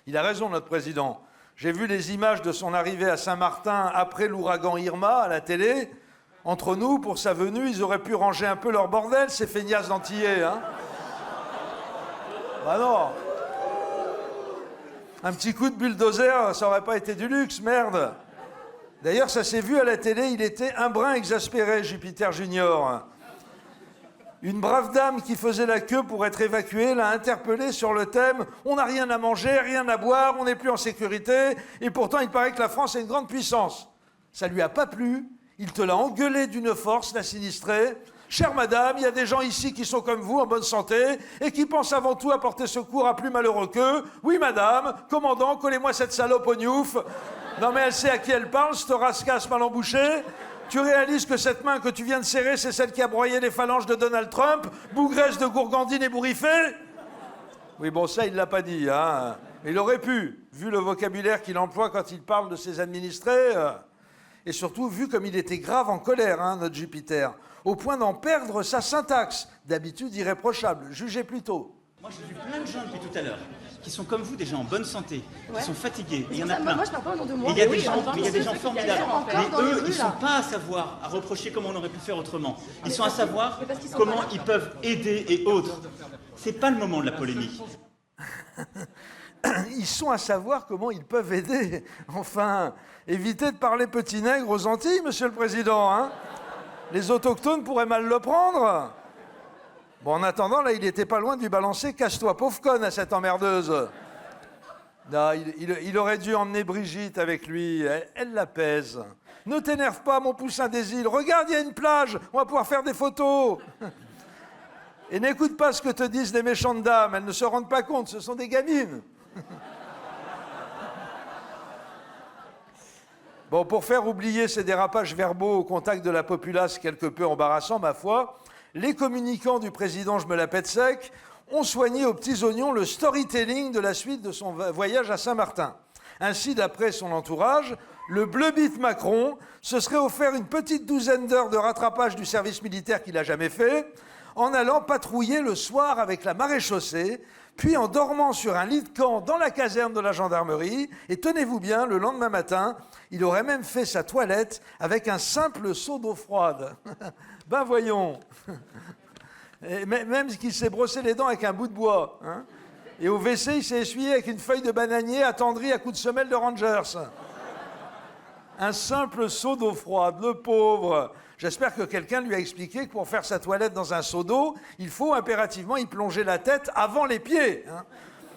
Il a raison, notre président. J'ai vu les images de son arrivée à Saint-Martin après l'ouragan Irma à la télé. Entre nous, pour sa venue, ils auraient pu ranger un peu leur bordel, ces feignasses d'antillais, hein. Bah non. Un petit coup de bulldozer, ça aurait pas été du luxe, merde. D'ailleurs, ça s'est vu à la télé, il était un brin exaspéré, Jupiter Junior. Une brave dame qui faisait la queue pour être évacuée l'a interpellé sur le thème « On n'a rien à manger, rien à boire, on n'est plus en sécurité, et pourtant il paraît que la France est une grande puissance. » Ça lui a pas plu, il te l'a engueulé d'une force, la sinistrée. « Chère madame, il y a des gens ici qui sont comme vous, en bonne santé, et qui pensent avant tout à porter secours à plus malheureux qu'eux. Oui madame, commandant, collez-moi cette salope au gnouf. » Non mais elle sait à qui elle parle, cette rascasse mal embouchée. Tu réalises que cette main que tu viens de serrer, c'est celle qui a broyé les phalanges de Donald Trump, bougresse de gourgandine ébouriffée? Oui, bon, ça, il ne l'a pas dit, hein. Il aurait pu, vu le vocabulaire qu'il emploie quand il parle de ses administrés, et surtout, vu comme il était grave en colère, hein, notre Jupiter, au point d'en perdre sa syntaxe, d'habitude irréprochable. Jugez plutôt. Moi, j'ai vu plein de gens depuis tout à l'heure qui sont comme vous, des gens en bonne santé, qui sont fatigués. Il y en a plein. Moi, je parle pas au nom de moi. Il y a des gens formidables. Mais eux, ils ne sont pas à savoir, à reprocher comment on aurait pu faire autrement. Ils sont à savoir comment ils peuvent aider et autres. C'est pas le moment de la polémique. Ils sont à savoir comment ils peuvent aider. Enfin, évitez de parler petit nègre aux Antilles, monsieur le président, hein. Les autochtones pourraient mal le prendre. Bon, en attendant, là, il n'était pas loin de lui balancer « Casse-toi, pauvre conne » à cette emmerdeuse. Non, il aurait dû emmener Brigitte avec lui. Elle l'apaise. « Ne t'énerve pas, mon poussin des îles. Regarde, il y a une plage. On va pouvoir faire des photos. » Et n'écoute pas ce que te disent les méchantes dames. Elles ne se rendent pas compte. Ce sont des gamines. Bon, pour faire oublier ces dérapages verbaux au contact de la populace quelque peu embarrassant, ma foi, les communicants du président Je me la pète sec ont soigné aux petits oignons le storytelling de la suite de son voyage à Saint-Martin. Ainsi, d'après son entourage, le bleu-bite Macron se serait offert une petite douzaine d'heures de rattrapage du service militaire qu'il n'a jamais fait, en allant patrouiller le soir avec la maréchaussée, puis en dormant sur un lit de camp dans la caserne de la gendarmerie, et tenez-vous bien, le lendemain matin, il aurait même fait sa toilette avec un simple seau d'eau froide. Ben voyons. Et même qu'il s'est brossé les dents avec un bout de bois. Hein. Et au WC, il s'est essuyé avec une feuille de bananier attendrie à coups de semelle de Rangers. Un simple seau d'eau froide, le pauvre. J'espère que quelqu'un lui a expliqué que pour faire sa toilette dans un seau d'eau, il faut impérativement y plonger la tête avant les pieds. Hein.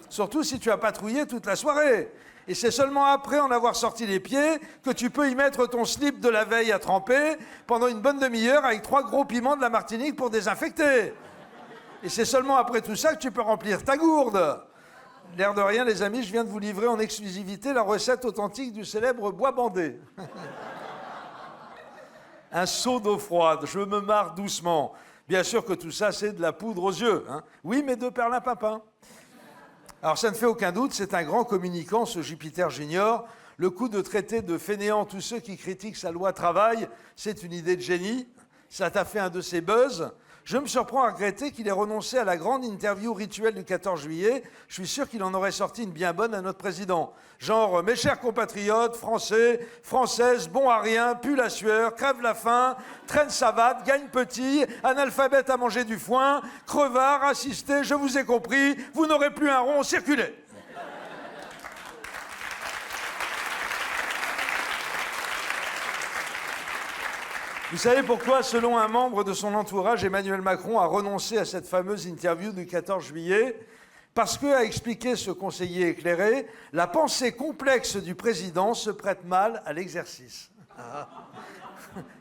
Surtout si tu as patrouillé toute la soirée. Et c'est seulement après en avoir sorti les pieds que tu peux y mettre ton slip de la veille à tremper pendant une bonne demi-heure avec 3 gros piments de la Martinique pour désinfecter. Et c'est seulement après tout ça que tu peux remplir ta gourde. L'air de rien, les amis, je viens de vous livrer en exclusivité la recette authentique du célèbre bois bandé. Un seau d'eau froide, je me marre doucement. Bien sûr que tout ça, c'est de la poudre aux yeux. Hein. Oui, mais de perlimpinpin. Alors ça ne fait aucun doute, c'est un grand communicant, ce Jupiter Junior. Le coup de traiter de fainéants tous ceux qui critiquent sa loi travail, c'est une idée de génie. Ça t'a fait un de ces buzz. Je me surprends à regretter qu'il ait renoncé à la grande interview rituelle du 14 juillet. Je suis sûr qu'il en aurait sorti une bien bonne à notre président. Genre, mes chers compatriotes, Français, Françaises, bons à rien, pull la sueur, crève la faim, traîne savate, gagne petit, analphabète à manger du foin, crevard, assisté, je vous ai compris, vous n'aurez plus un rond, circulez. Vous savez pourquoi, selon un membre de son entourage, Emmanuel Macron a renoncé à cette fameuse interview du 14 juillet? Parce que, a expliqué ce conseiller éclairé, la pensée complexe du président se prête mal à l'exercice. Ah.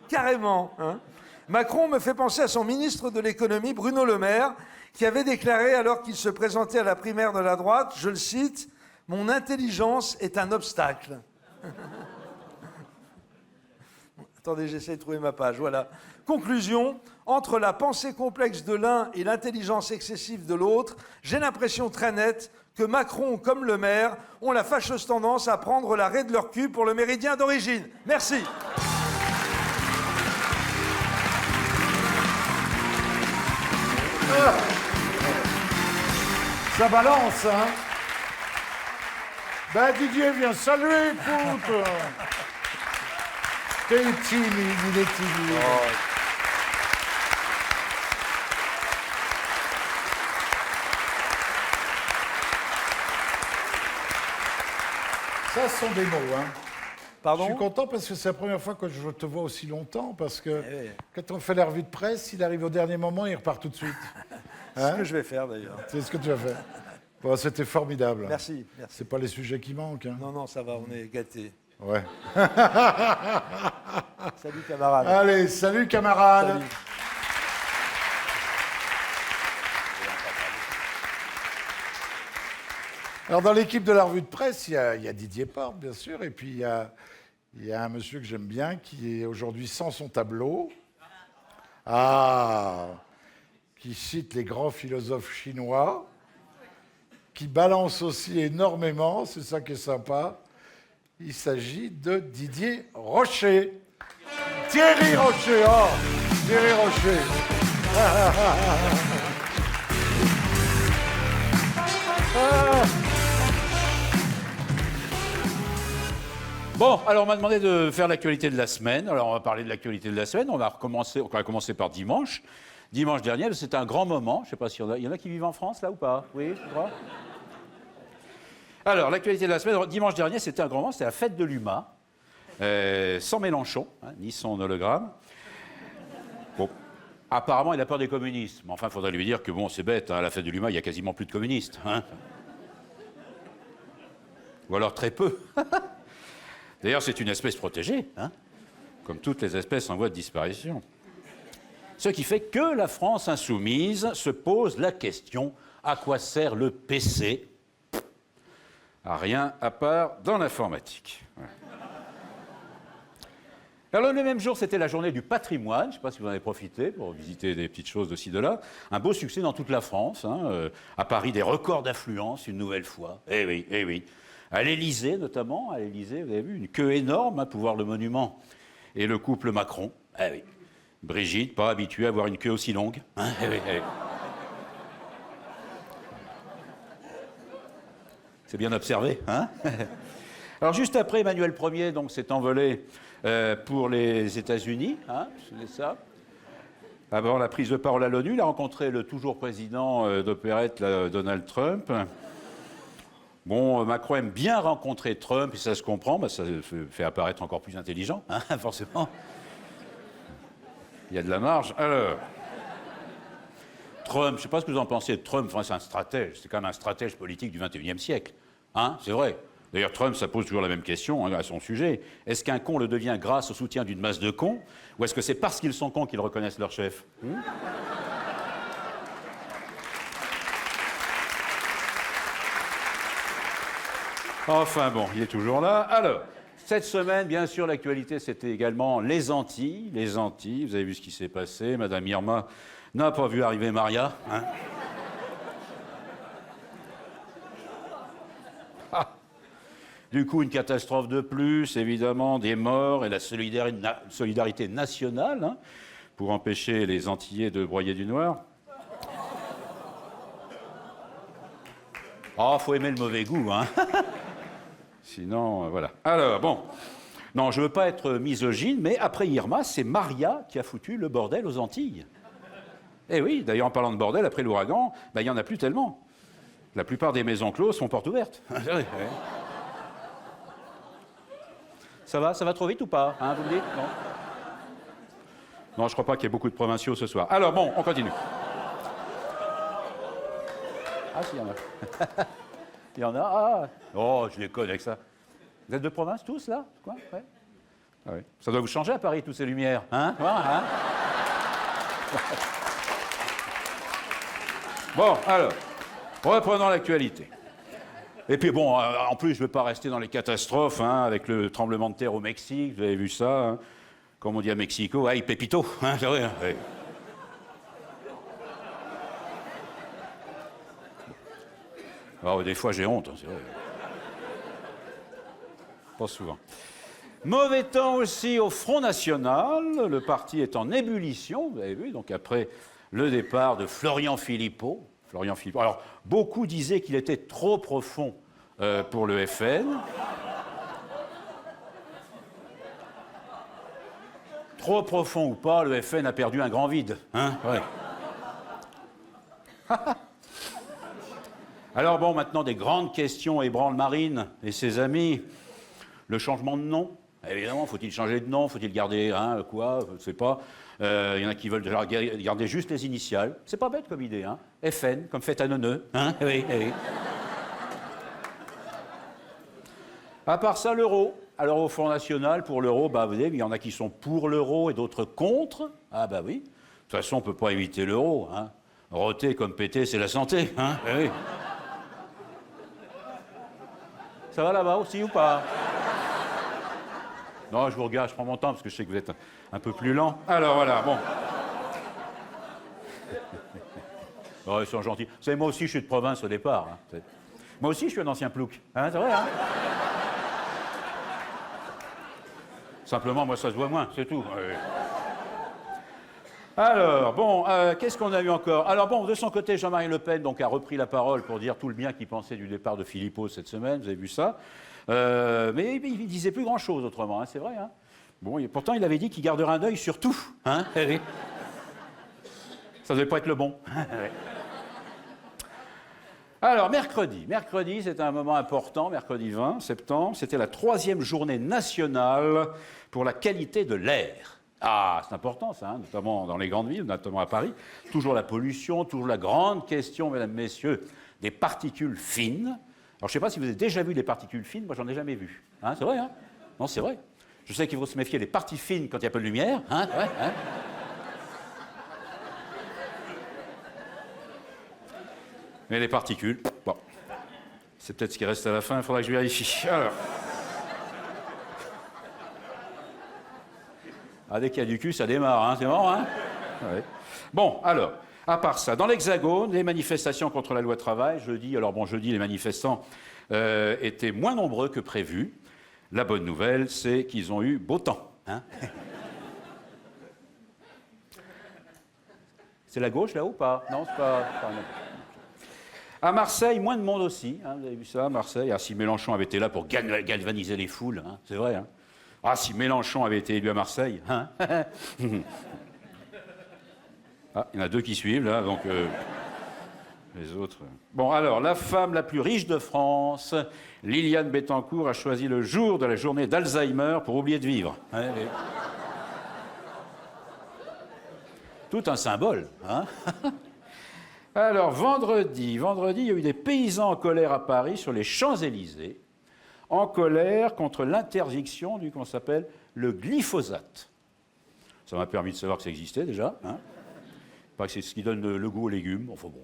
Carrément, hein. Macron me fait penser à son ministre de l'économie, Bruno Le Maire, qui avait déclaré, alors qu'il se présentait à la primaire de la droite, je le cite, « Mon intelligence est un obstacle ». Attendez, j'essaie de trouver ma page, voilà. Conclusion, entre la pensée complexe de l'un et l'intelligence excessive de l'autre, j'ai l'impression très nette que Macron, comme Le Maire, ont la fâcheuse tendance à prendre la raie de leur cul pour le méridien d'origine. Merci. Ça balance, hein? Ben Didier, viens saluer, écoute. T'es timide, il est timide. Oh. Ça, ce sont des mots, hein. Pardon? Je suis content parce que c'est la première fois que je te vois aussi longtemps, parce que quand on fait la revue de presse, il arrive au dernier moment, il repart tout de suite. C'est ce que je vais faire, d'ailleurs. C'est ce que tu vas faire. Bon, c'était formidable. Merci, merci. C'est pas les sujets qui manquent. Hein. Non, ça va, on est gâtés. Ouais. Salut, camarade. Allez, salut, camarade. Salut. Alors, dans l'équipe de la revue de presse, il y a Didier Porte, bien sûr, et puis il y a un monsieur que j'aime bien, qui est aujourd'hui sans son tableau. Qui cite les grands philosophes chinois, qui balance aussi énormément, c'est ça qui est sympa. Il s'agit de Didier Rocher. Thierry Rocher, oh, Thierry Rocher. Bon, alors on m'a demandé de faire l'actualité de la semaine. Alors on va parler de l'actualité de la semaine. On va commencer par dimanche. Dimanche dernier, c'était un grand moment. Je ne sais pas s'il y en a qui vivent en France, là, ou pas? Oui, je crois. Alors, l'actualité de la semaine, dimanche dernier, c'était un grand moment. C'était la fête de l'UMA, sans Mélenchon, hein, ni son hologramme. Bon, apparemment, il a peur des communistes. Mais enfin, il faudrait lui dire que, bon, c'est bête, hein, à la fête de l'UMA, il n'y a quasiment plus de communistes. Hein. Ou alors très peu. D'ailleurs, c'est une espèce protégée, hein, comme toutes les espèces en voie de disparition. Ce qui fait que la France insoumise se pose la question, à quoi sert le PC? À rien à part dans l'informatique. Ouais. Alors le même jour, c'était la journée du patrimoine. Je ne sais pas si vous en avez profité pour visiter des petites choses de ci, de là. Un beau succès dans toute la France. Hein. À Paris, des records d'affluence, une nouvelle fois. Eh oui, eh oui. À l'Élysée, notamment. À l'Élysée, vous avez vu, une queue énorme hein, pour voir le monument. Et le couple Macron. Eh oui. Brigitte, pas habituée à voir une queue aussi longue. Hein, eh oui, eh oui. C'est bien observé, hein? Alors juste après, Emmanuel Ier donc s'est envolé pour les États-Unis, hein, c'est ça. Avant la prise de parole à l'ONU, il a rencontré le toujours président d'opérette, Donald Trump. Bon, Macron aime bien rencontrer Trump, et ça se comprend, bah, ça fait apparaître encore plus intelligent, hein, forcément. Il y a de la marge. Alors, Trump, je ne sais pas ce que vous en pensez de Trump, enfin, c'est un stratège, c'est quand même un stratège politique du XXIe siècle. Hein, c'est vrai. D'ailleurs, Trump, ça pose toujours la même question hein, à son sujet. Est-ce qu'un con le devient grâce au soutien d'une masse de cons, ou est-ce que c'est parce qu'ils sont cons qu'ils reconnaissent leur chef? Enfin bon, il est toujours là. Alors, cette semaine, bien sûr, l'actualité, c'était également les Antilles. Les Antilles, vous avez vu ce qui s'est passé. Madame Irma n'a pas vu arriver Maria. Hein. Du coup, une catastrophe de plus, évidemment, des morts et la solidarité nationale hein, pour empêcher les Antillais de broyer du noir. Oh, faut aimer le mauvais goût, hein. Sinon, voilà. Alors, bon. Non, je veux pas être misogyne, mais après Irma, c'est Maria qui a foutu le bordel aux Antilles. Eh oui, d'ailleurs, en parlant de bordel, après l'ouragan, il n'y en a plus tellement. La plupart des maisons closes sont portes ouvertes. Ça va trop vite ou pas, hein, vous me dites? Non. Non, je crois pas qu'il y ait beaucoup de provinciaux ce soir. Alors, bon, on continue. Ah, si, il y en a. Il y en a. Ah. Oh, je les connais avec ça. Vous êtes de province tous, là? Quoi? Ouais. Ah oui. Ça doit vous changer à Paris, toutes ces lumières. Hein? Hein? Bon, alors, reprenons l'actualité. Et puis bon, en plus, je ne veux pas rester dans les catastrophes, hein, avec le tremblement de terre au Mexique, vous avez vu ça, hein, comme on dit à Mexico, ay pepito, hein, c'est vrai. Hein, ouais. Alors, des fois, j'ai honte, hein, c'est vrai. Pas souvent. Mauvais temps aussi au Front National, le parti est en ébullition, vous avez vu, donc après le départ de Florian Philippot. Alors, beaucoup disaient qu'il était trop profond pour le FN. Trop profond ou pas, le FN a perdu un grand vide. Hein, ouais. Alors bon, maintenant, des grandes questions ébranlent Marine et ses amis. Le changement de nom, évidemment, faut-il changer de nom? Faut-il garder quoi? Je ne sais pas. Il y en a qui veulent garder juste les initiales. C'est pas bête comme idée, hein. FN, comme fête à neuneu. Hein, oui, oui. À part ça, l'euro. Alors au Front National, pour l'euro, vous savez, il y en a qui sont pour l'euro et d'autres contre. Ah bah oui. De toute façon, on ne peut pas éviter l'euro. Hein. Roter comme péter, c'est la santé. Hein, oui. Ça va là-bas aussi ou pas? Non, je vous regarde, je prends mon temps parce que je sais que vous êtes un peu plus lent. Alors voilà, bon. Oh, ils sont gentils. Vous savez, moi aussi, je suis de province au départ. Hein. Moi aussi, je suis un ancien plouc. Hein, c'est vrai, hein? Simplement, moi, ça se voit moins, c'est tout. Ouais. Alors, bon, qu'est-ce qu'on a eu encore? Alors, bon, de son côté, Jean-Marie Le Pen donc, a repris la parole pour dire tout le bien qu'il pensait du départ de Philippot cette semaine, vous avez vu ça. Mais il ne disait plus grand-chose autrement, hein, c'est vrai. Hein. Bon, et pourtant, il avait dit qu'il garderait un œil sur tout. Hein. Ça ne devait pas être le bon. Alors, mercredi, c'était un moment important, mercredi 20 septembre, c'était la 3e journée nationale pour la qualité de l'air. Ah, c'est important ça, hein, notamment dans les grandes villes, notamment à Paris. Toujours la pollution, toujours la grande question, mesdames, messieurs, des particules fines. Alors, je ne sais pas si vous avez déjà vu les particules fines, moi, j'en ai jamais vu. Hein, c'est vrai, hein? Non, c'est vrai. Je sais qu'il faut se méfier des parties fines quand il y a peu de lumière. Hein, ouais, hein. Mais les particules, bon, c'est peut-être ce qui reste à la fin, il faudra que je vérifie. Alors. Ah, dès qu'il y a du cul, ça démarre, hein, c'est marrant, hein? Ouais. Bon, alors, à part ça, dans l'Hexagone, les manifestations contre la loi travail, jeudi, les manifestants étaient moins nombreux que prévu. La bonne nouvelle, c'est qu'ils ont eu beau temps, hein? C'est la gauche, là, ou pas? Non, c'est pas non. À Marseille, moins de monde aussi, hein, vous avez vu ça, à Marseille. Ah, si Mélenchon avait été là pour galvaniser les foules, hein, c'est vrai. Hein. Ah, si Mélenchon avait été élu à Marseille, hein. Ah, il y en a 2 qui suivent, là, donc les autres... Bon, alors, la femme la plus riche de France, Liliane Bettencourt, a choisi le jour de la journée d'Alzheimer pour oublier de vivre. Hein, Tout un symbole, hein. Alors, vendredi, il y a eu des paysans en colère à Paris sur les Champs-Élysées, en colère contre l'interdiction du qu'on s'appelle le glyphosate. Ça m'a permis de savoir que ça existait déjà. Hein. Pas que c'est ce qui donne le goût aux légumes. Enfin bon.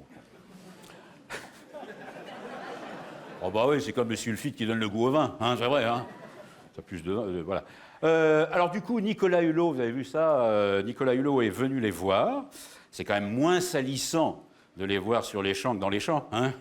Oh bah oui, c'est comme le sulfite qui donne le goût au vin, hein, c'est vrai. Hein. Ça plus de voilà. Alors du coup, Nicolas Hulot, vous avez vu ça, Nicolas Hulot est venu les voir. C'est quand même moins salissant de les voir sur les champs que dans les champs. Hein.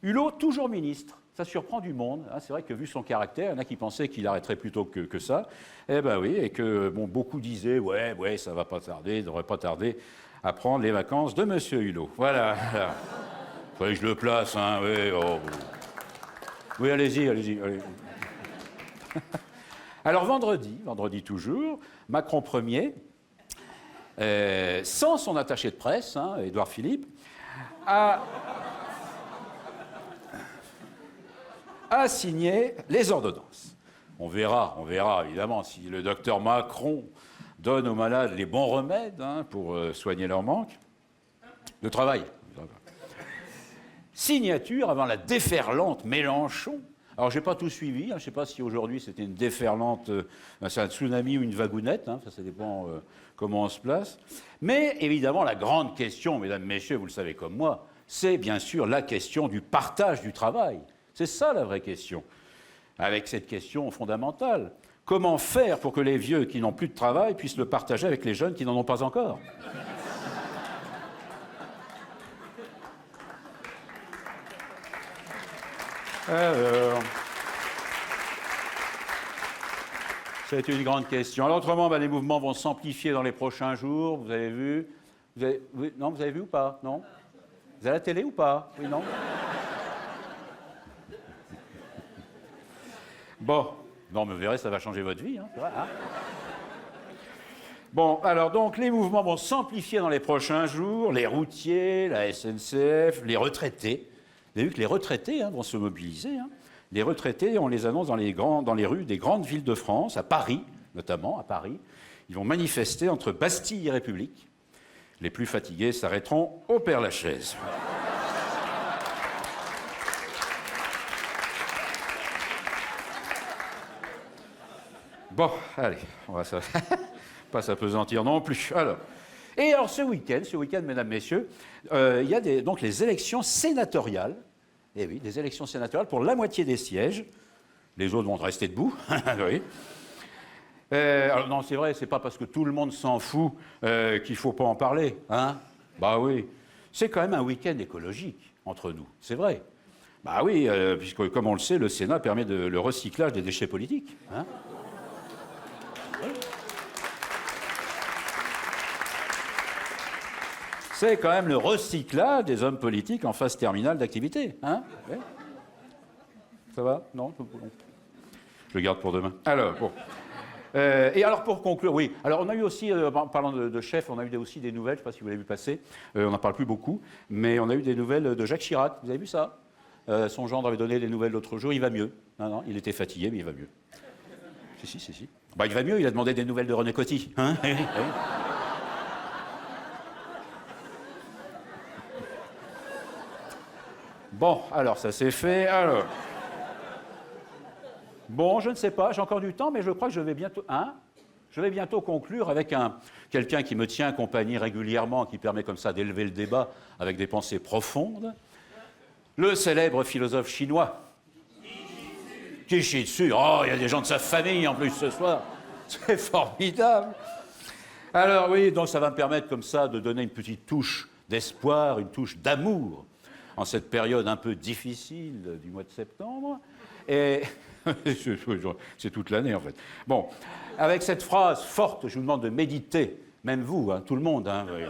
Hulot, toujours ministre. Ça surprend du monde. Hein. C'est vrai que vu son caractère, il y en a qui pensaient qu'il arrêterait plus tôt que ça. Eh ben oui, et que bon, beaucoup disaient, ouais, ça va pas tarder, il devrait pas tarder à prendre les vacances de Monsieur Hulot. Voilà. Faudrait que je le place, hein. Oui, oh. Oui, allez-y. Allez. Alors vendredi toujours, Macron Ier, sans son attaché de presse, hein, Édouard Philippe, a signé les ordonnances. On verra évidemment si le docteur Macron donne aux malades les bons remèdes hein, pour soigner leur manque de travail. Signature avant la déferlante Mélenchon. Alors, je n'ai pas tout suivi. Hein, je ne sais pas si aujourd'hui c'était une déferlante, c'est un tsunami ou une vagounette. Hein, ça dépend comment on se place. Mais évidemment, la grande question, mesdames, messieurs, vous le savez comme moi, c'est bien sûr la question du partage du travail. C'est ça la vraie question. Avec cette question fondamentale. Comment faire pour que les vieux qui n'ont plus de travail puissent le partager avec les jeunes qui n'en ont pas encore ? Alors, c'est une grande question. Alors, autrement, les mouvements vont s'amplifier dans les prochains jours. Vous avez vu Non, vous avez vu ou pas? Non? Vous avez la télé ou pas? Oui, non? Bon. Non, mais vous verrez, ça va changer votre vie. Hein, c'est vrai, hein? Bon, alors donc, les mouvements vont s'amplifier dans les prochains jours. Les routiers, la SNCF, les retraités. Vous avez vu que les retraités vont se mobiliser. Hein. Les retraités, on les annonce dans les rues des grandes villes de France, à Paris, notamment à Paris. Ils vont manifester entre Bastille et République. Les plus fatigués s'arrêteront au Père-Lachaise. Bon, allez, on va pas s'apesantir non plus. Alors ce week-end, mesdames, messieurs, il y a donc les élections sénatoriales. Eh oui, des élections sénatoriales pour la moitié des sièges. Les autres vont rester debout. Oui. Alors non, c'est vrai, c'est pas parce que tout le monde s'en fout qu'il faut pas en parler. Hein? Bah oui. C'est quand même un week-end écologique entre nous. C'est vrai. Bah oui, puisque comme on le sait, le Sénat permet le recyclage des déchets politiques. Hein? Oui. C'est quand même le recyclage des hommes politiques en phase terminale d'activité. Hein? Oui. Ça va? Non? Je le garde pour demain. Alors, bon. Et alors, pour conclure, oui. Alors, on a eu aussi, parlant de chef, on a eu aussi des nouvelles, je ne sais pas si vous l'avez vu passer, on n'en parle plus beaucoup, mais on a eu des nouvelles de Jacques Chirac. Vous avez vu ça? Son gendre avait donné des nouvelles l'autre jour, il va mieux. Non, il était fatigué, mais il va mieux. Si. Bah, il va mieux, il a demandé des nouvelles de René Coty. Hein? Oui. Bon, alors ça c'est fait. Alors. Bon, je ne sais pas, j'ai encore du temps, mais je crois que je vais bientôt conclure avec quelqu'un qui me tient compagnie régulièrement, qui permet comme ça d'élever le débat avec des pensées profondes. Le célèbre philosophe chinois. Kishitsu. Oh, il y a des gens de sa famille en plus ce soir. C'est formidable. Alors oui, donc ça va me permettre comme ça de donner une petite touche d'espoir, une touche d'amour en cette période un peu difficile du mois de septembre. Et c'est toute l'année, en fait. Bon, avec cette phrase forte, je vous demande de méditer, même vous, hein, tout le monde. Hein, oui.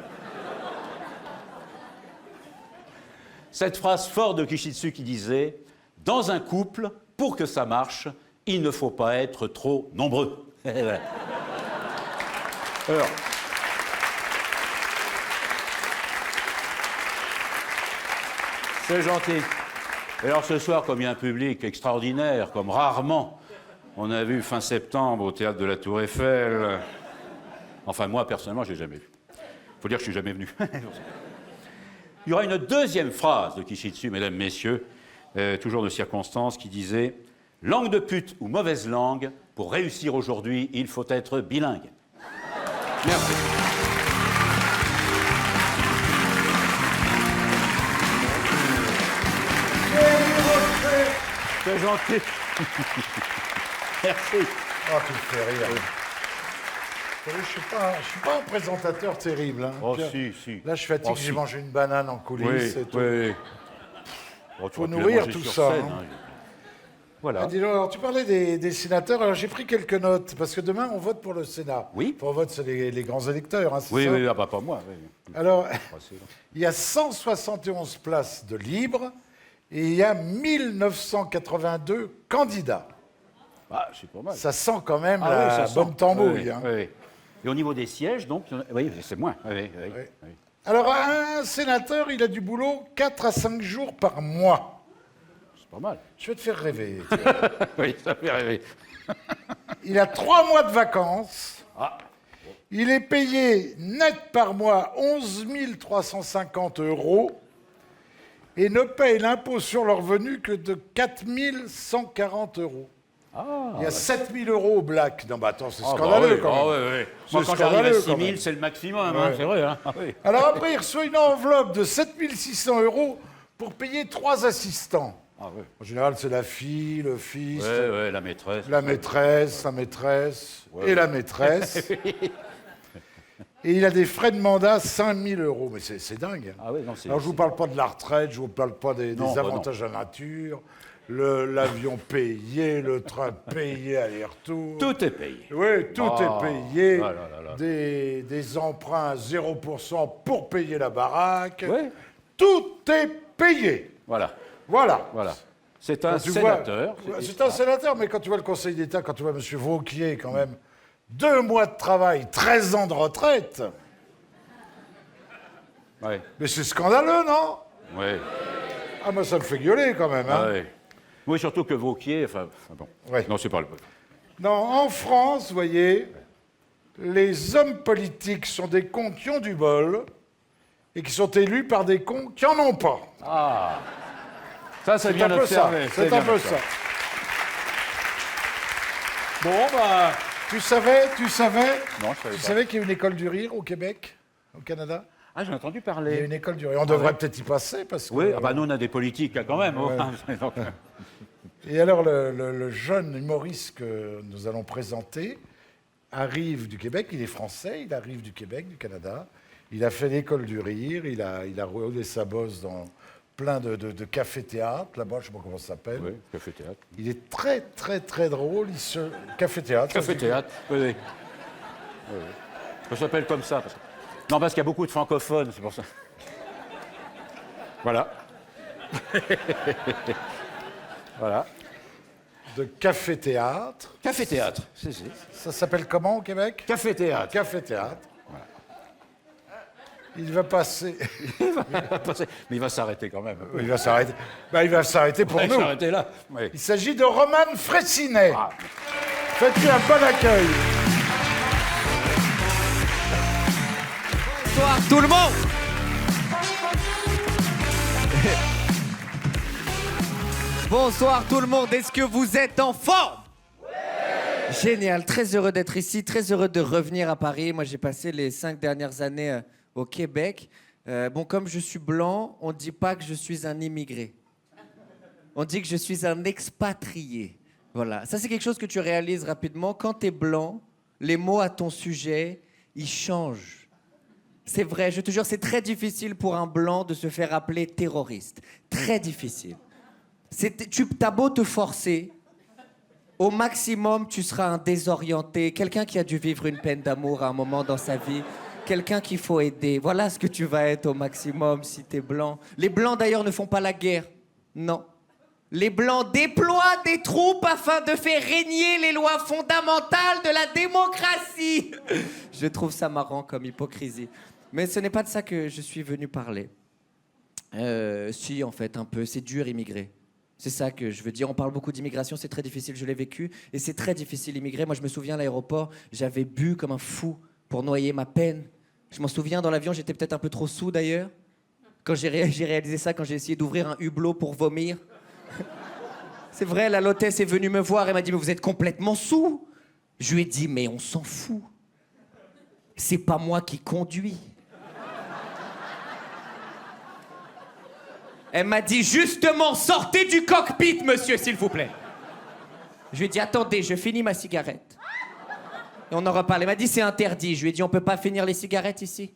Cette phrase forte de Kishitsu qui disait « Dans un couple, pour que ça marche, il ne faut pas être trop nombreux. » Voilà. Alors, c'est gentil. Et alors ce soir, comme il y a un public extraordinaire, comme rarement, on a vu fin septembre au théâtre de la Tour Eiffel. Enfin, moi, personnellement, je ne l'ai jamais vu. Il faut dire que je ne suis jamais venu. Il y aura une deuxième phrase de Kishitsu, mesdames, messieurs, toujours de circonstance, qui disait « Langue de pute ou mauvaise langue, pour réussir aujourd'hui, il faut être bilingue. » Merci. C'est gentil. Merci. Oh, tu me fais rire. Je ne suis pas un présentateur terrible. Hein. Oh, Là, si. Là, je fatigue, j'ai mangé une banane en coulisses et tout. Oui. Bon, tu faut aurais pu la nourrir manger tout sur ça. scène, hein. Voilà. Ah, dis donc, alors, tu parlais des sénateurs, alors j'ai pris quelques notes, parce que demain, on vote pour le Sénat. Oui. Enfin, on vote, c'est les grands électeurs, hein, c'est Oui, ça oui, ah bah, pas moi. Oui. Alors, C'est- il y a 171 places de libres, et il y a 1982 candidats. Ah, c'est pas mal. Ça sent quand même Ah la oui, ça sent. bonne tambouille. Oui, hein. oui, oui. Et au niveau des sièges, donc, oui, c'est moins. Oui, oui, Oui. oui. Alors, un sénateur, il a du boulot 4 à 5 jours par mois. C'est pas mal. Je vais te faire rêver. tu vois. Oui, ça fait rêver. Il a 3 mois de vacances. Ah. Il est payé net par mois 11 350 € et ne paye l'impôt sur le revenu que de 4 140 €. Ah, Il y a 7 000 € au black. Non, bah attends, c'est ah, bah scandaleux oui, quand même. ah, oui, oui. Moi, C'est quand j'arrive à scandaleux, 6 quand 000, même. c'est le maximum, hein, Ouais. c'est vrai. Hein. Ah, oui. Alors après, il reçoit une enveloppe de 7 600 € pour payer 3 assistants. Ah, oui. En général, c'est la fille, le fils, Ouais, ouais, la maîtresse. la maîtresse et la maîtresse. Et il a des frais de mandat 5 000 €. Mais c'est dingue. hein. Ah oui, non, c'est... Alors, je ne vous parle pas de la retraite, je ne vous parle pas des Non, bah avantages à nature, l'avion payé, le train payé aller-retour. Tout est payé. Oui, tout Ah. est payé. Ah là là là. Des emprunts à 0% pour payer la baraque. Oui. Tout est payé. Voilà, Voilà. voilà. C'est un Quand tu vois- sénateur. C'est un sénateur, mais quand tu vois le Conseil d'État, quand tu vois M. Vauquier, quand même, 2 mois de travail, 13 ans de retraite, Ouais, mais c'est scandaleux, non? ouais, Ah, moi, ça me fait gueuler, quand même. Hein. ouais. Oui, surtout que Vauquier, enfin bon. Ouais. Non, c'est pas le... Non, en France, vous voyez, les hommes politiques sont des cons qui ont du bol et qui sont élus par des cons qui en ont pas. Ah. Ça, c'est C'est bien un peu ça. observé. C'est bien un peu observé. ça. Bon, bah... Tu savais Non, je savais pas. qu'il y a une école du rire au Québec, au Canada? Ah, j'ai entendu Il y a parler. une école du rire. On devrait peut-être y passer parce que. Oui, ah bah nous, on a des politiques, là, quand même. Ouais. hein. Donc, Et alors, le jeune humoriste que nous allons présenter arrive du Québec. Il est français. Il arrive du Québec, du Canada. Il a fait l'école du rire. Il a roulé sa bosse dans plein de cafés-théâtres. Là-bas, je ne sais pas comment ça s'appelle. oui, café-théâtre. Il est très, très, très drôle. Café-théâtre. ça se dit. Café-théâtre, oui, oui. Oui, oui. Ça s'appelle comme ça. Non, parce qu'il y a beaucoup de francophones, c'est pour ça. Voilà. Voilà. De café-théâtre. Café-théâtre, c'est. Ça s'appelle comment au Québec? Café-théâtre. Café-théâtre. Il va passer. Mais il va s'arrêter quand même. Il va s'arrêter. Ben, il va s'arrêter pour Il va nous. s'arrêter là. Oui. Il s'agit de Roman Fraissinet. Ah. Faites-lui un bon accueil. Bonsoir tout le monde. Bonsoir tout le monde, est-ce que vous êtes en forme? Génial, très heureux d'être ici, très heureux de revenir à Paris. Moi j'ai passé les 5 dernières années au Québec. Bon, comme je suis blanc, on ne dit pas que je suis un immigré. On dit que je suis un expatrié. Voilà, ça c'est quelque chose que tu réalises rapidement. Quand tu es blanc, les mots à ton sujet, ils changent. C'est vrai, je te jure, c'est très difficile pour un blanc de se faire appeler terroriste. Très difficile. T'as beau te forcer, au maximum, tu seras un désorienté, quelqu'un qui a dû vivre une peine d'amour à un moment dans sa vie, quelqu'un qu'il faut aider. Voilà ce que tu vas être au maximum si t'es blanc. Les blancs, d'ailleurs, ne font pas la guerre. Non. Les blancs déploient des troupes afin de faire régner les lois fondamentales de la démocratie. Je trouve ça marrant comme hypocrisie. Mais ce n'est pas de ça que je suis venu parler. Si, en fait, un peu. C'est dur, immigrer. C'est ça que je veux dire. On parle beaucoup d'immigration, c'est très difficile, je l'ai vécu. Et c'est très difficile, immigrer. Moi, je me souviens à l'aéroport, j'avais bu comme un fou pour noyer ma peine. Je m'en souviens, dans l'avion, j'étais peut-être un peu trop saoul, d'ailleurs. Quand j'ai réalisé ça, quand j'ai essayé d'ouvrir un hublot pour vomir. C'est vrai, la l'hôtesse est venue me voir et m'a dit « Mais vous êtes complètement saoul !» Je lui ai dit « Mais on s'en fout. C'est pas moi qui conduis. » Elle m'a dit « Justement, sortez du cockpit, monsieur, s'il vous plaît. » Je lui ai dit « Attendez, je finis ma cigarette. » Et on en reparle. Elle m'a dit « C'est interdit. » Je lui ai dit « On peut pas finir les cigarettes ici ?»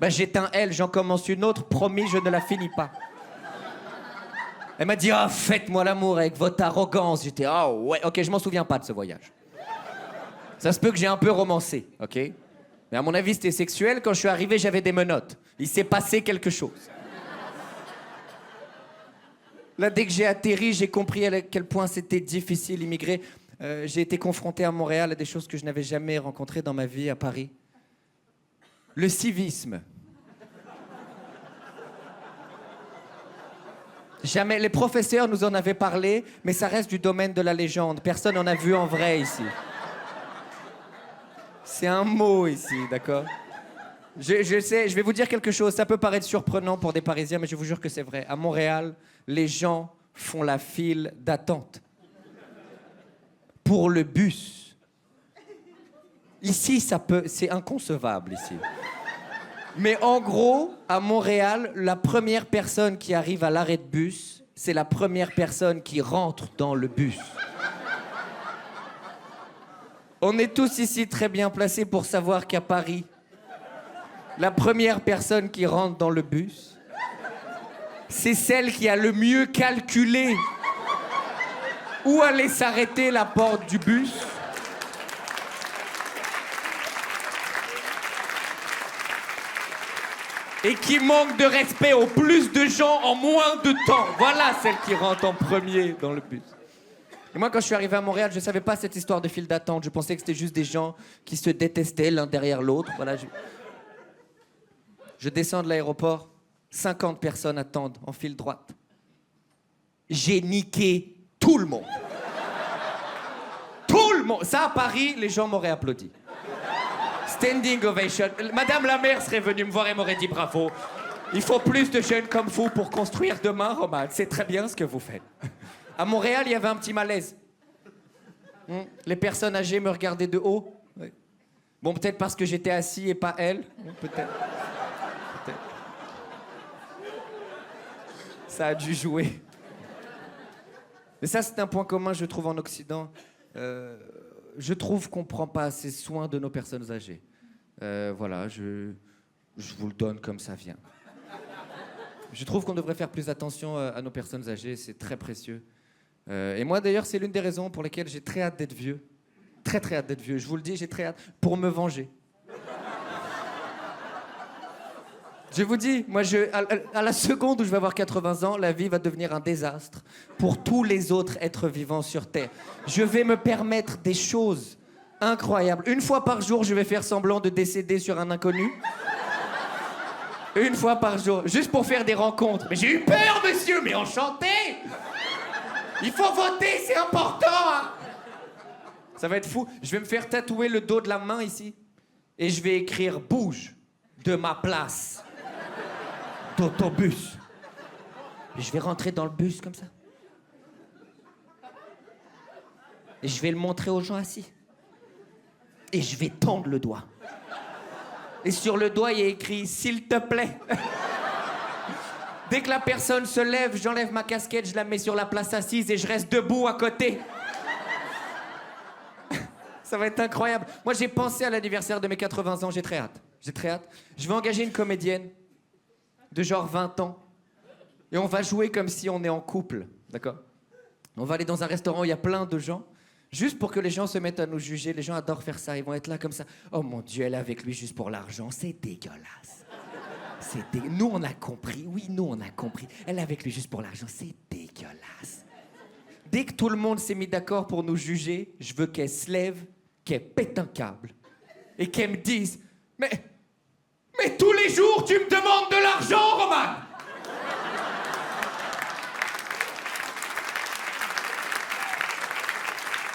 Ben, j'éteins elle, j'en commence une autre. Promis, je ne la finis pas. Elle m'a dit, ah, faites-moi l'amour avec votre arrogance. J'étais, ah ouais, ok, je m'en souviens pas de ce voyage. Ça se peut que j'ai un peu romancé, ok? Mais à mon avis, c'était sexuel. Quand je suis arrivé, j'avais des menottes. Il s'est passé quelque chose. Là, dès que j'ai atterri, j'ai compris à quel point c'était difficile immigrer. J'ai été confronté à Montréal à des choses que je n'avais jamais rencontrées dans ma vie à Paris. Le civisme. Jamais. Les professeurs nous en avaient parlé, mais ça reste du domaine de la légende. Personne n'en a vu en vrai ici. C'est un mot ici, d'accord? Je sais, je vais vous dire quelque chose. Ça peut paraître surprenant pour des Parisiens, mais je vous jure que c'est vrai. À Montréal, les gens font la file d'attente pour le bus. Ici, c'est inconcevable ici. Mais en gros, à Montréal, la première personne qui arrive à l'arrêt de bus, c'est la première personne qui rentre dans le bus. On est tous ici très bien placés pour savoir qu'à Paris, la première personne qui rentre dans le bus, c'est celle qui a le mieux calculé où allait s'arrêter la porte du bus. Et qui manque de respect au plus de gens en moins de temps. Voilà celle qui rentre en premier dans le bus. Et moi, quand je suis arrivé à Montréal, je ne savais pas cette histoire de file d'attente. Je pensais que c'était juste des gens qui se détestaient l'un derrière l'autre. Voilà, je descends de l'aéroport, 50 personnes attendent en file droite. J'ai niqué tout le monde. Tout le monde. Ça, à Paris, les gens m'auraient applaudi. Standing ovation. Madame la maire serait venue me voir et m'aurait dit bravo. Il faut plus de jeunes comme vous pour construire demain, Roman. C'est très bien ce que vous faites. À Montréal, il y avait un petit malaise. Les personnes âgées me regardaient de haut. Oui. Bon, peut-être parce que j'étais assis et pas elle. Peut-être. Ça a dû jouer. Mais ça, c'est un point commun, je trouve, en Occident. Je trouve qu'on ne prend pas assez soin de nos personnes âgées. Voilà, je vous le donne comme ça vient. Je trouve qu'on devrait faire plus attention à nos personnes âgées, c'est très précieux. Et moi, d'ailleurs, c'est l'une des raisons pour lesquelles j'ai très hâte d'être vieux. Très, très hâte d'être vieux. Je vous le dis, j'ai très hâte pour me venger. Je vous dis, moi, à la seconde où je vais avoir 80 ans, la vie va devenir un désastre pour tous les autres êtres vivants sur Terre. Je vais me permettre des choses incroyables. Une fois par jour, je vais faire semblant de décéder sur un inconnu. Une fois par jour, juste pour faire des rencontres. Mais j'ai eu peur, monsieur, mais enchanté! Il faut voter, c'est important, hein. Ça va être fou. Je vais me faire tatouer le dos de la main ici. Et je vais écrire « Bouge de ma place d'autobus ». Et je vais rentrer dans le bus comme ça. Et je vais le montrer aux gens assis. Et je vais tendre le doigt. Et sur le doigt, il y a écrit « S'il te plaît ». Dès que la personne se lève, j'enlève ma casquette, je la mets sur la place assise et je reste debout à côté. Ça va être incroyable. Moi, j'ai pensé à l'anniversaire de mes 80 ans, j'ai très hâte. J'ai très hâte. Je vais engager une comédienne de genre 20 ans. Et on va jouer comme si on est en couple, d'accord? On va aller dans un restaurant où il y a plein de gens, juste pour que les gens se mettent à nous juger. Les gens adorent faire ça, ils vont être là comme ça. Oh mon Dieu, elle est avec lui juste pour l'argent, c'est dégueulasse. Nous, on a compris. Oui, nous, on a compris. Elle est avec lui juste pour l'argent. C'est dégueulasse. Dès que tout le monde s'est mis d'accord pour nous juger, je veux qu'elle se lève, qu'elle pète un câble et qu'elle me dise « Mais tous les jours, tu me demandes de l'argent, Roman !»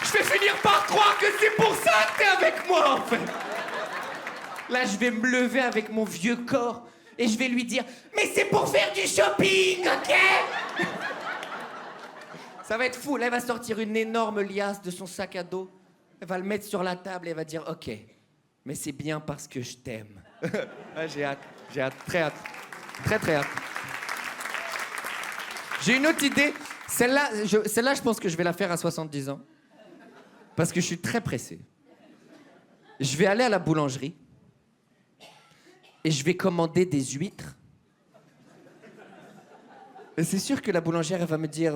Je vais finir par croire que c'est pour ça que t'es avec moi, en fait. Là, je vais me lever avec mon vieux corps et je vais lui dire « Mais c'est pour faire du shopping, ok ?» Ça va être fou. Là, elle va sortir une énorme liasse de son sac à dos. Elle va le mettre sur la table et elle va dire « Ok, mais c'est bien parce que je t'aime. » Ah, j'ai hâte, très hâte. Très, très hâte. J'ai une autre idée. Celle-là, je pense que je vais la faire à 70 ans. Parce que je suis très pressé. Je vais aller à la boulangerie et je vais commander des huîtres C'est sûr que la boulangère, elle va me dire...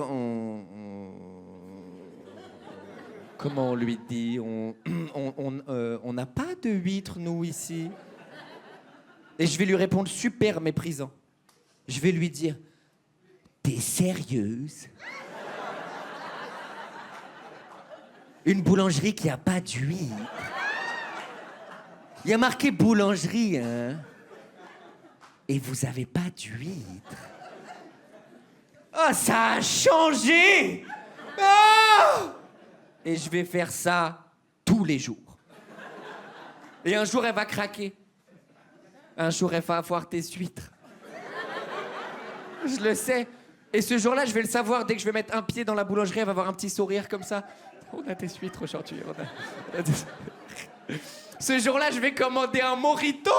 Comment on lui dit? On n'a pas de huîtres, nous, ici. Et je vais lui répondre super méprisant. Je vais lui dire, t'es sérieuse? Une boulangerie qui a pas d'huîtres? Il y a marqué boulangerie, hein? Et vous avez pas d'huîtres? Ah, ça a changé! Ah! Et je vais faire ça tous les jours. Et un jour, elle va craquer. Un jour, elle va avoir tes huîtres. Je le sais. Et ce jour-là, je vais le savoir. Dès que je vais mettre un pied dans la boulangerie, elle va avoir un petit sourire comme ça. On a tes huîtres aujourd'hui. On a des... Ce jour-là, je vais commander un mojito.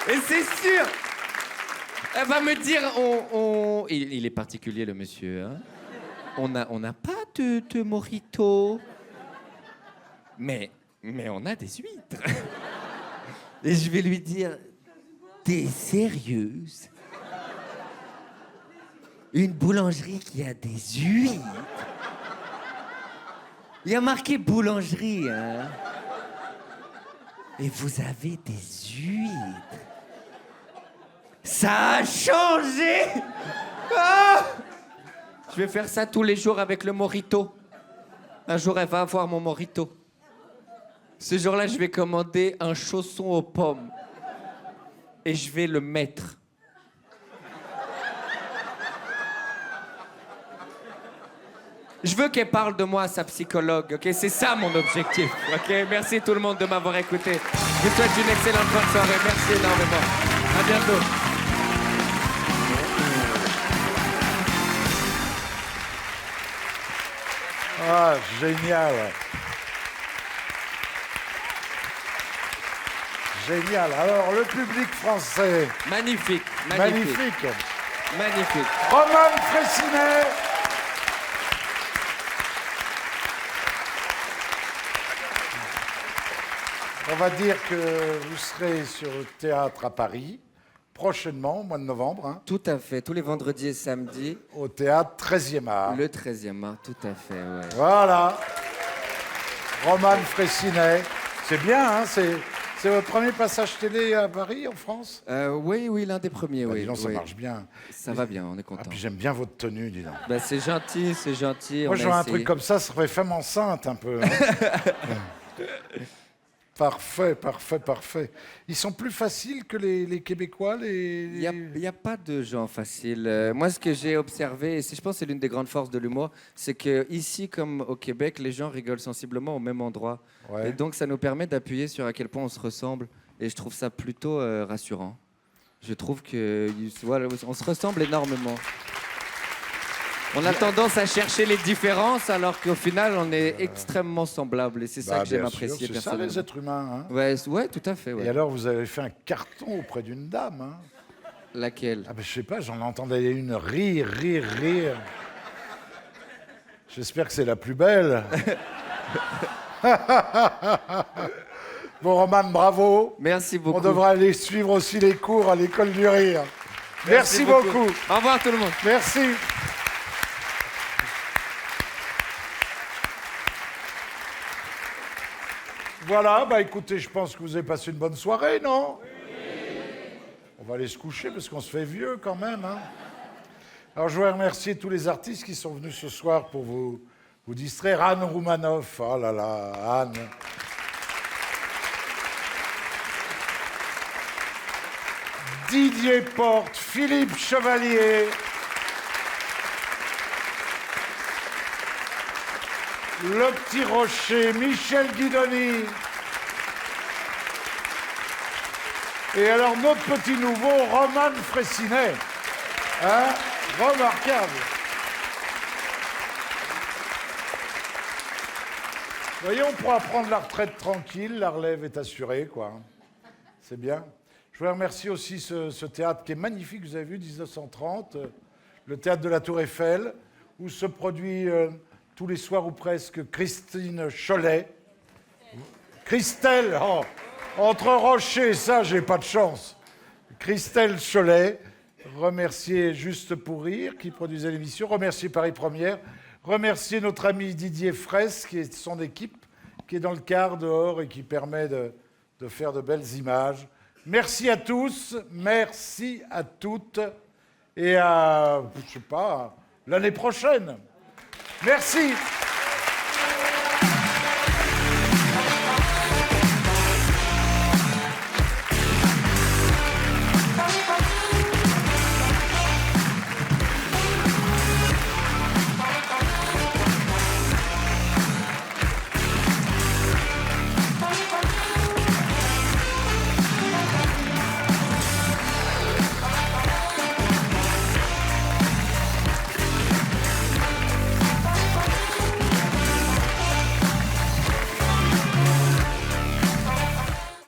Et c'est sûr. Elle va me dire, Il est particulier, le monsieur. Hein? On n'a pas de mojito. Mais on a des huîtres. Et je vais lui dire, t'es sérieuse? Une boulangerie qui a des huîtres? Il y a marqué boulangerie, hein? Et vous avez des huîtres? Ça a changé! Ah! Je vais faire ça tous les jours avec le mojito. Un jour, elle va avoir mon mojito. Ce jour-là, je vais commander un chausson aux pommes. Et je vais le mettre. Je veux qu'elle parle de moi à sa psychologue, ok? C'est ça mon objectif, ok? Merci tout le monde de m'avoir écouté. Je vous souhaite une excellente fin de soirée. Merci énormément. À bientôt. Ah, génial. Génial. Alors, le public français. Magnifique. Magnifique. Magnifique. Roman Fraissinet. On va dire que vous serez sur le théâtre à Paris, prochainement, au mois de novembre. Hein, Tout à fait. Tous les vendredis et samedis. au théâtre 13e art. Le 13e art, tout à fait, ouais. Voilà. Roman Fraissinet. C'est bien, hein, c'est votre premier passage télé à Paris, en France? Oui, l'un des premiers, Bah, oui. dis donc, ça oui. marche bien. Ça va bien, on est Ah, content. puis j'aime bien votre tenue, dis donc. Bah, c'est gentil. Moi, on je a vois un essayé. truc comme ça ferait femme enceinte, un peu. Hein. Parfait. Ils sont plus faciles que les Québécois, Il n'y a pas de gens faciles. Moi, ce que j'ai observé, et je pense que c'est l'une des grandes forces de l'humour, c'est qu'ici, comme au Québec, les gens rigolent sensiblement au même endroit. Ouais. Et donc, ça nous permet d'appuyer sur à quel point on se ressemble. Et je trouve ça plutôt rassurant. Je trouve que voilà, on se ressemble énormément. On a tendance à chercher les différences, alors qu'au final, on est extrêmement semblables. Et c'est ça Bah, que j'aime bien sûr, apprécier c'est ça, personnellement. les êtres humains. Hein. Ouais, tout à fait. Ouais. Et alors, vous avez fait un carton auprès d'une dame. Hein. Laquelle? Ah ben, je sais pas, j'en entendais une rire. J'espère que c'est la plus belle. Bon, Roman, bravo. Merci beaucoup. On devra aller suivre aussi les cours à l'école du rire. Merci beaucoup. Au revoir tout le monde. Merci. Voilà, bah écoutez, je pense que vous avez passé une bonne soirée, non? Oui. On va aller se coucher parce qu'on se fait vieux quand même. Hein. Alors je voudrais remercier tous les artistes qui sont venus ce soir pour vous distraire. Anne Roumanoff, oh là là, Anne. Didier Porte, Philippe Chevalier. Le Petit Rocher, Michel Guidoni. Et alors, notre petit nouveau, Roman Fraissinet. Hein? Remarquable. Vous voyez, on pourra prendre la retraite tranquille, la relève est assurée, quoi. C'est bien. Je voudrais remercier aussi ce théâtre qui est magnifique, vous avez vu, 1930, le théâtre de la Tour Eiffel, où se produit tous les soirs ou presque Christine Cholet. Christelle, oh, entre Rocher et ça, j'ai pas de chance. Christelle Cholet, remercier Juste pour Rire qui produisait l'émission, remercier Paris Première, remercier notre ami Didier Fraisse qui est son équipe, qui est dans le quart dehors et qui permet de faire de belles images. Merci à tous, merci à toutes et à, je sais pas, l'année prochaine. Merci.